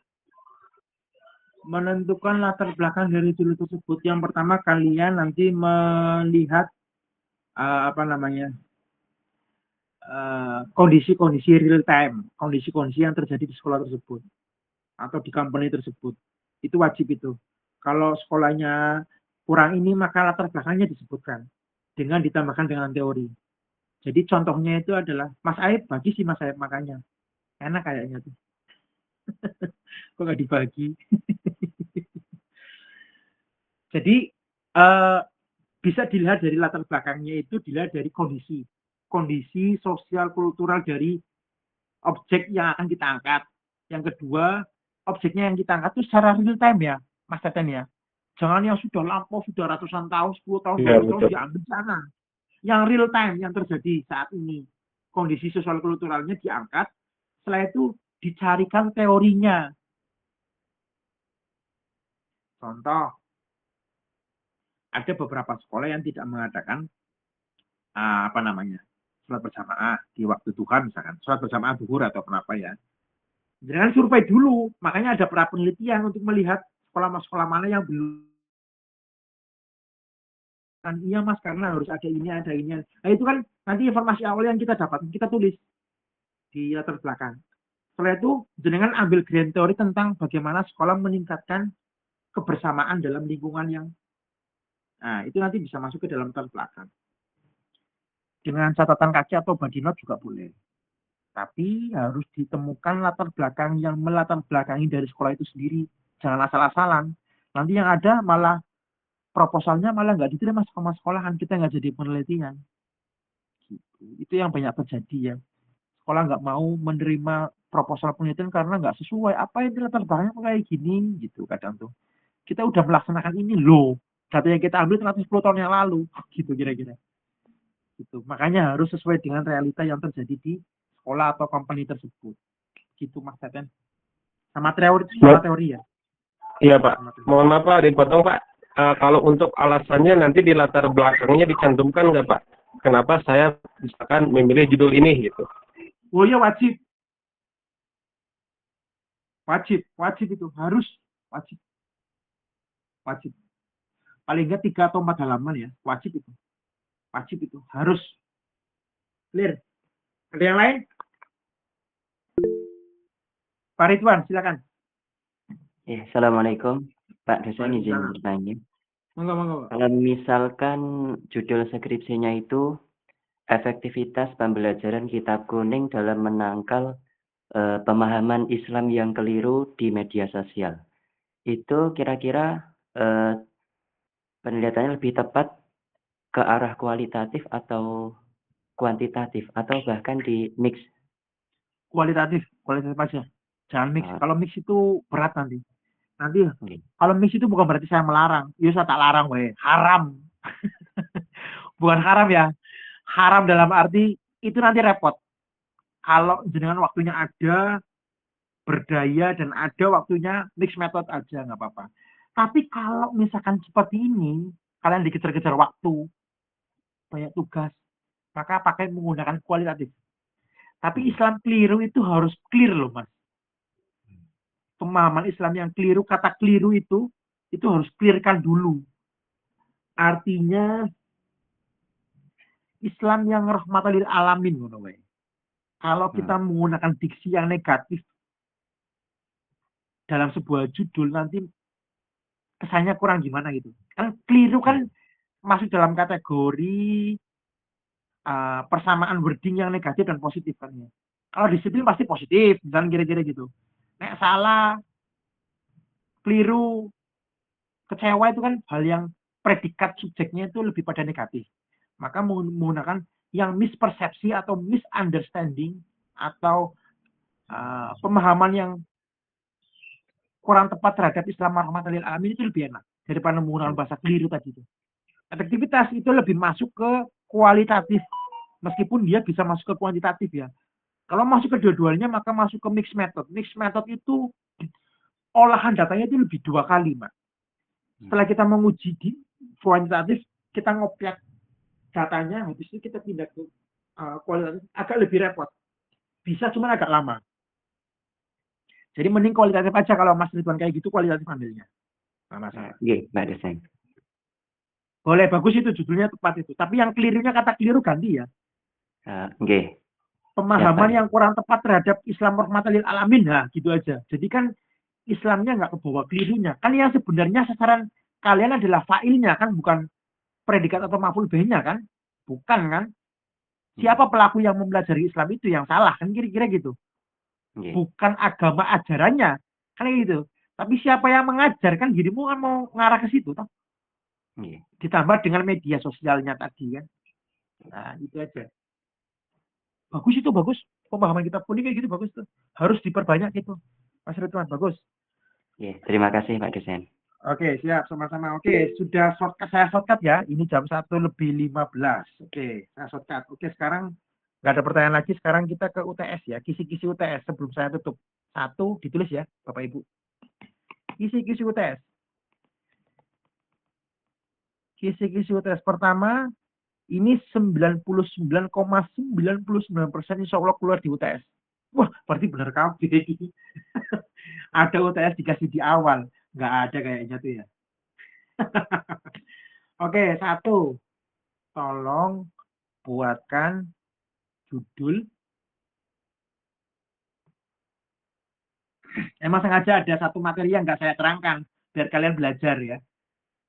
Menentukan latar belakang dari judul tersebut. Yang pertama, kalian nanti melihat kondisi-kondisi real time, kondisi-kondisi yang terjadi di sekolah tersebut atau di company tersebut. Itu wajib itu. Kalau sekolahnya kurang ini, maka latar belakangnya disebutkan dengan ditambahkan dengan teori. Jadi contohnya itu adalah Mas Aib, bagi sih Mas Aib, makanya enak kayaknya tuh. Kok nggak dibagi? Jadi bisa dilihat dari latar belakangnya, itu dilihat dari kondisi sosial kultural dari objek yang akan kita angkat. Yang kedua, objeknya yang kita angkat itu secara real time ya, Mas Teten ya. Jangan yang sudah lampau, sudah ratusan tahun, 10 tahun, 20 tahun diambil sana. Yang real time yang terjadi saat ini. Kondisi sosial kulturalnya diangkat, setelah itu dicarikan teorinya. Contoh, ada beberapa sekolah yang tidak mengadakan sholat berjamaah di waktu Tuhan misalkan, sholat berjamaah zuhur atau kenapa ya. Jangan survei dulu, makanya ada pra penelitian untuk melihat sekolah mana yang belum. Kan iya Mas, karena harus ada ini, ada ini. Nah itu kan nanti informasi awal yang kita dapat, kita tulis di latar belakang. Setelah itu, jenengan ambil grand teori tentang bagaimana sekolah meningkatkan kebersamaan dalam lingkungan yang, nah itu nanti bisa masuk ke dalam latar belakang. Dengan catatan kaki atau body note juga boleh. Tapi harus ditemukan latar belakang yang melatar belakangi dari sekolah itu sendiri. Jangan asal-asalan. Nanti yang ada malah proposalnya malah nggak diterima sama sekolahan, kita nggak jadi penelitian. Gitu. Itu yang banyak terjadi ya. Sekolah nggak mau menerima proposal penelitian karena nggak sesuai. Apa yang latar belakangnya kayak gini gitu kadang tuh. Kita udah melaksanakan ini loh. Data yang kita ambil 110 tahun yang lalu. Gitu kira-kira. Gitu. Makanya harus sesuai dengan realita yang terjadi di sekolah atau company tersebut. Gitu Mas Teten. Sama teori ya. Iya Pak. Mohon maaf Pak, dipotong Pak. Kalau untuk alasannya nanti di latar belakangnya dicantumkan nggak Pak? Kenapa saya misalkan memilih judul ini gitu? Oh iya wajib. Wajib itu harus wajib. Paling nggak 3 atau 4 halaman ya, wajib itu harus clear. Ada yang lain? Pak Ridwan, silakan. Ya, Assalamualaikum Pak dosen, izin bertanya. Monggo. Kalau misalkan judul skripsinya itu efektivitas pembelajaran kitab kuning dalam menangkal pemahaman Islam yang keliru di media sosial, itu kira-kira penelihatannya lebih tepat ke arah kualitatif atau kuantitatif atau bahkan di mix? Kualitatif aja. Jangan mix. Kalau mix itu berat nanti. Okay. Kalau mix itu bukan berarti saya melarang. Ya saya tak larang weh. Haram. Bukan haram ya. Haram dalam arti itu nanti repot. Kalau jenengan waktunya ada, berdaya dan ada waktunya, mix method aja nggak apa-apa. Tapi kalau misalkan seperti ini, kalian dikejar-kejar waktu, banyak tugas, maka pakai menggunakan kualitatif. Tapi Islam keliru itu harus clear loh Mas. Pemahaman Islam yang keliru, kata keliru itu harus clearkan dulu. Artinya Islam yang rahmatan lil alamin. Kalau kita menggunakan diksi yang negatif dalam sebuah judul, nanti kesannya kurang gimana gitu. Kan keliru kan masuk dalam kategori persamaan wording yang negatif dan positif kan ya. Kalau disiplin pasti positif, misalnya kira-kira gitu. Nek salah, keliru, kecewa itu kan hal yang predikat subjeknya itu lebih pada negatif. Maka menggunakan yang mispersepsi atau misunderstanding atau pemahaman yang kurang tepat terhadap Islam rahmatan lil alamin itu lebih enak daripada menggunakan bahasa keliru tadi itu. Efektivitas itu lebih masuk ke kualitatif meskipun dia bisa masuk ke kuantitatif ya. Kalau masuk ke dua-duanya maka masuk ke mixed method. Mixed method itu olahan datanya itu lebih 2 kali, Mak. Setelah kita menguji di kuantitatif, kita ngopiak datanya, habis itu kita pindah ke kualitatif, agak lebih repot. Bisa cuma agak lama. Jadi mending kualitatif aja kalau Mas Ridwan kayak gitu, kualitatif ambilnya. Nggak masalah. Nggih, Mbak Dosen. Boleh, bagus itu judulnya tepat itu. Tapi yang kelirunya kata keliru ganti ya. Nggih. Pemahaman Ya, Pak. yang kurang tepat terhadap Islam rahmatan lil alamin, nah gitu aja. Jadi kan Islamnya nggak kebawa kelirunya. Kan yang sebenarnya sasaran kalian adalah fa'ilnya kan, bukan predikat atau maf'ul bihnya kan? Bukan kan? Siapa pelaku yang mempelajari Islam itu yang salah kan kira-kira gitu. Nggih. Bukan agama ajarannya kan gitu. Tapi siapa yang mengajarkan dirimu kan mau ngarah ke situ toh. Nggih. Ditambah dengan media sosialnya tadi kan. Nah, itu aja. Bagus itu, bagus. Pemahaman kita pun kayak gitu bagus tuh. Harus diperbanyak gitu. Mas Ridwan, bagus. Nggih, terima kasih Pak Dosen. Oke, siap sama-sama. Oke, sudah saya shortcut ya. Ini jam 1:15. Oke, saya shortcut. Oke, sekarang nggak ada pertanyaan lagi. Sekarang kita ke UTS ya. Kisi-kisi UTS sebelum saya tutup. 1 ditulis ya, Bapak Ibu. Kisi-kisi UTS. Kisi-kisi UTS pertama, ini 99,99% insya Allah keluar di UTS. Wah, berarti benar kabeh. Ada UTS dikasih di awal. Nggak ada kayaknya tuh ya. Oke, 1. Tolong buatkan judul. Emang sengaja ada satu materi yang nggak saya terangkan, biar kalian belajar ya.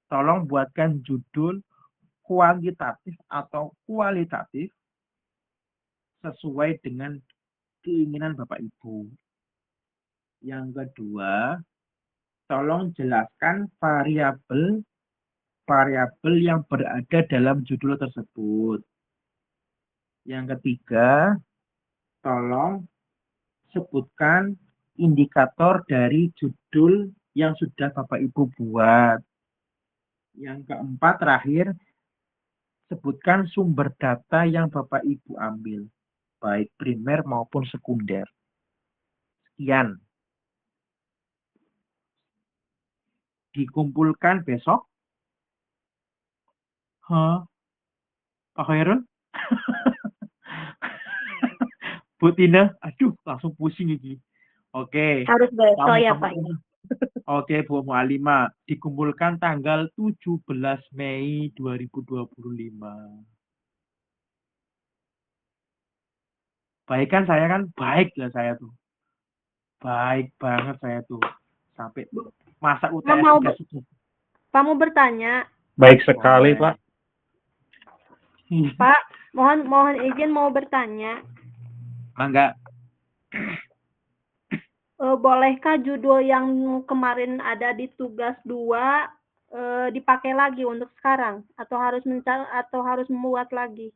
Tolong buatkan judul kuantitatif atau kualitatif sesuai dengan keinginan Bapak Ibu. Yang kedua, tolong jelaskan variabel yang berada dalam judul tersebut. Yang ketiga, tolong sebutkan indikator dari judul yang sudah Bapak Ibu buat. Yang keempat, terakhir, sebutkan sumber data yang Bapak Ibu ambil, baik primer maupun sekunder. Sekian. Dikumpulkan besok. Pak Khairul? Bu Tina? Aduh, langsung pusing ini. Oke. Harus besok ya, Pak. Oke, Bu Mu'alimah. Dikumpulkan tanggal 17 Mei 2025. Baik kan saya kan? Baik lah saya tuh. Baik banget saya tuh. Sampai masa UTS. Pak mau bertanya. Baik sekali, Pak. Pak, mohon izin mau bertanya. Mangga. Bolehkah judul yang kemarin ada di tugas 2 dipakai lagi untuk sekarang atau harus membuat lagi?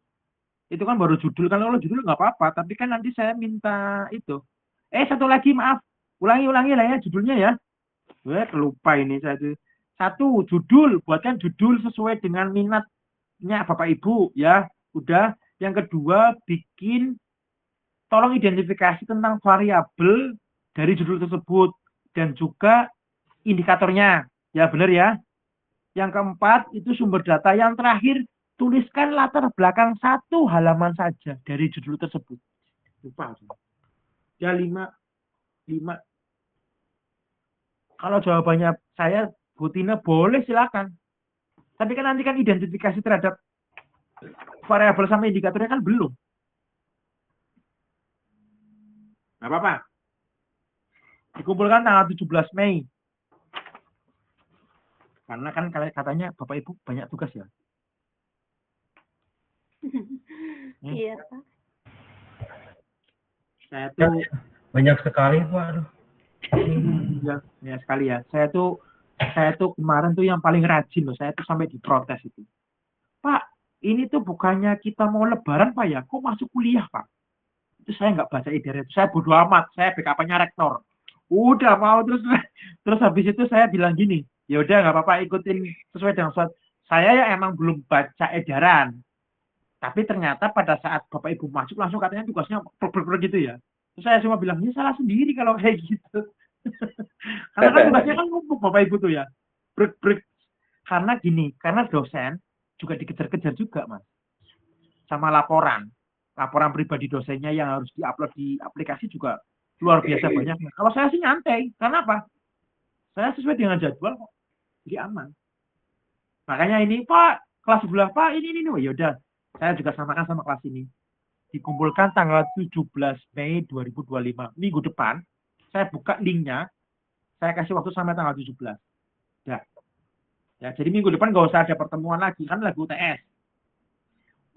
Itu kan baru judul, kan kalau judul nggak apa-apa, tapi kan nanti saya minta itu. Satu lagi, maaf. Ulangi lah ya judulnya ya. Lupa ini saya. 1, judul, buatkan judul sesuai dengan minatnya Bapak Ibu ya. Udah. Yang kedua, tolong identifikasi tentang variabel dari judul tersebut dan juga indikatornya. Ya benar ya. Yang keempat, itu sumber data. Yang terakhir, tuliskan latar belakang 1 halaman saja dari judul tersebut. Lupa. Ya 5. Kalau jawabannya saya, Bu Tina, boleh silakan. Tapi kan nanti kan identifikasi terhadap variabel sama indikatornya kan belum. Nggak apa-apa. Dikumpulkan tanggal 17 Mei. Karena kan katanya Bapak Ibu banyak tugas ya. Iya, Pak. Saya tuh Banyak sekali, Pak. Aduh. ya sekali ya. Saya tuh kemarin tuh yang paling rajin loh. Saya tuh sampai diprotes itu. Pak, ini tuh bukannya kita mau lebaran Pak ya? Kok masuk kuliah Pak? Itu saya nggak baca ide itu. Saya bodo amat. Saya BKP-nya rektor. Udah mau terus habis itu saya bilang gini, ya udah nggak apa-apa ikutin sesuai dengan surat. Saya ya emang belum baca edaran. Tapi ternyata pada saat Bapak Ibu masuk langsung katanya tugasnya gitu ya. Terus saya cuma bilang, ini salah sendiri kalau kayak gitu. Karena kan tugasnya kan numpuk Bapak Ibu tuh ya. Break. Karena gini, karena dosen juga dikejar-kejar juga, Mas. Sama laporan pribadi dosennya yang harus diupload di aplikasi juga luar biasa banyaknya. Kalau saya sih nyantai, karena apa? Saya sesuai dengan jadwal kok. Jadi aman. Makanya ini, Pak, kelas sebelah, Pak, ini. Ya udah, saya juga samakan sama kelas ini. Dikumpulkan tanggal 17 Mei 2025. Minggu depan, saya buka linknya, saya kasih waktu sampai tanggal 17. Ya, jadi minggu depan nggak usah ada pertemuan lagi, kan lagi UTS.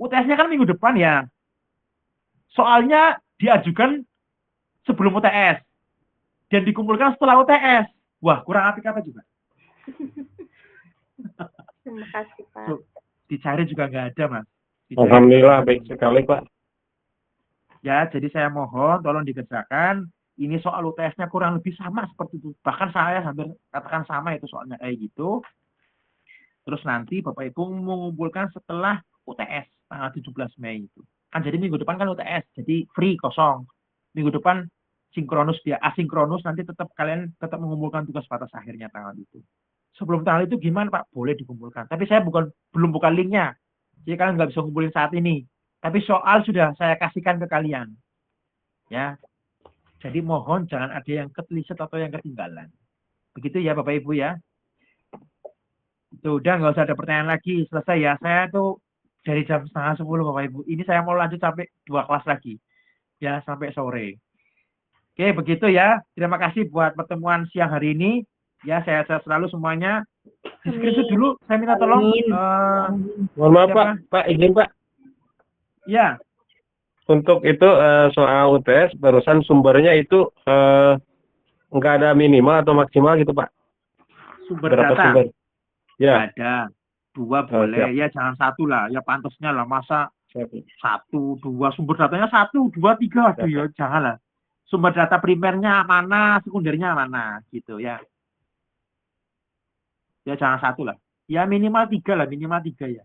UTS-nya kan minggu depan ya. Soalnya diajukan sebelum UTS. Dan dikumpulkan setelah UTS. Wah, kurang apik apa juga. Terima kasih, Pak. So, dicari juga nggak ada, Mas. Alhamdulillah, baik sekali, Pak. Ya, jadi saya mohon tolong dikerjakan. Ini soal UTS-nya kurang lebih sama seperti itu. Bahkan saya hampir katakan sama itu soalnya kayak gitu. Terus nanti Bapak Ibu mengumpulkan setelah UTS tanggal 17 Mei itu. Kan jadi minggu depan kan UTS, jadi free kosong. Minggu depan sinkronus dia asinkronus, nanti kalian tetap mengumpulkan tugas batas akhirnya tanggal itu. Sebelum tanggal itu gimana Pak? Boleh dikumpulkan. Tapi saya belum buka linknya. Jadi kalian nggak bisa kumpulin saat ini. Tapi soal sudah saya kasihkan ke kalian. Ya. Jadi mohon jangan ada yang keteliset atau yang ketinggalan. Begitu ya Bapak Ibu ya. Itu udah nggak usah ada pertanyaan lagi. Selesai ya. Saya tuh dari jam 9:30 Bapak Ibu. Ini saya mau lanjut sampai 2 kelas lagi. Ya, sampai sore. Oke, begitu ya. Terima kasih buat pertemuan siang hari ini. Ya, saya selalu semuanya. Di screenshot dulu. Saya minta tolong. Mohon maaf, Pak. Pak, izin, Pak. Ya. Untuk itu soal UTS, barusan sumbernya itu nggak ada minimal atau maksimal gitu, Pak? Sumber Berapa data? sumber? Ya. Ada. 2 boleh. Ya, jangan 1 lah. Ya, pantasnya lah. Masa 1, 2. Sumber datanya 1, 2, 3. Aduh, ya janganlah. Sumber data primernya mana, sekundernya mana. Gitu ya. Ya, jangan 1 lah. Ya, minimal 3 lah. Minimal 3 ya.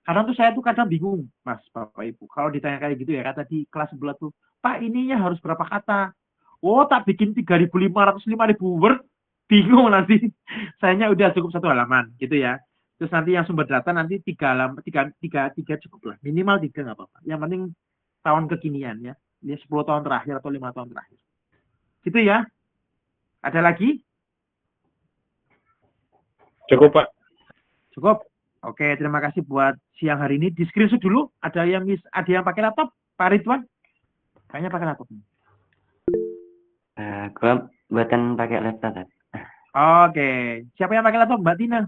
Karena tuh saya tuh kadang bingung, Mas, Bapak Ibu. Kalau ditanya kayak gitu ya, kata di kelas sebelah tuh, Pak, ininya harus berapa kata? Oh, tak bikin 3.500, 5.000 word. Bingung nanti. Sayanya udah cukup 1 halaman, gitu ya. Terus nanti yang sumber data nanti 3 halaman, 3 cukup lah. Minimal 3 nggak apa-apa. Yang penting tahun kekinian ya. Ini 10 tahun terakhir atau 5 tahun terakhir. Gitu ya. Ada lagi? Cukup, Pak. Cukup. Oke, terima kasih buat siang hari ini. Di screenshot dulu. Ada yang pakai laptop? Pak Ridwan? Kayaknya pakai laptop. Gua buatan pakai laptop, Pak. Oke. Siapa yang pakai laptop? Mbak Tina?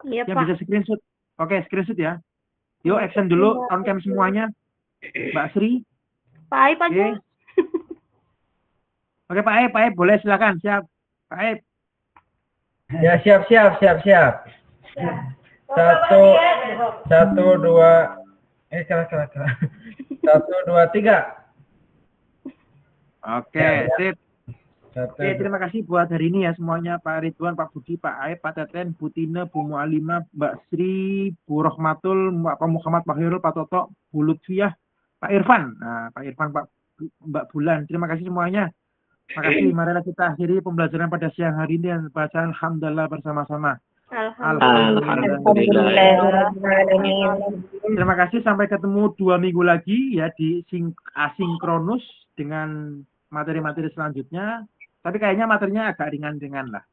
Iya, Yang Pak. bisa screenshot. Oke, screenshot ya. Yuk, action dulu. On cam semuanya. Mbak Sri. Pak Aib aja. Oke, Pak Aib, boleh silakan. Siap. Pak Aib. Ya, siap. 1, 2, salah. 1, 2, 3. Oke, sip. Oke, terima kasih buat hari ini ya semuanya. Pak Ridwan, Pak Budi, Pak Aib, Pak Teten, Bu Tina, Bu Mu'alimah, Mbak Sri, Bu Rohmatul, Pak Muhammad, Pak Hirul, Pak Toto, Bu Lutfiah, Pak Irfan. Nah, Pak Irfan, Mbak Bulan. Terima kasih semuanya. Makasih. Marilah kita akhiri pembelajaran pada siang hari ini dan baca Alhamdulillah bersama-sama. Alhamdulillah. Terima kasih. Sampai ketemu 2 minggu lagi ya di asinkronus dengan materi-materi selanjutnya. Tapi kayaknya materinya agak ringan-ringan lah.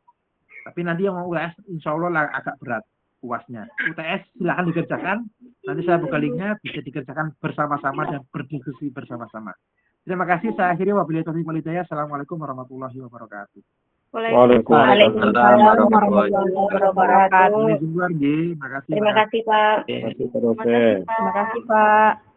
Tapi nanti yang mau UTS insya Allah agak berat UASnya. UTS silahkan dikerjakan. Nanti saya buka linknya, bisa dikerjakan bersama-sama dan berdiskusi bersama-sama. Terima kasih. Saya akhiri wabillahi taufiq wal hidayah. Assalamualaikum warahmatullahi wabarakatuh. Waalaikumsalam warahmatullahi wabarakatuh. Terima kasih, Terima kasih, Pak. Terima kasih, Pak Dosen. Terima kasih, Pak. Terima kasih, Pak.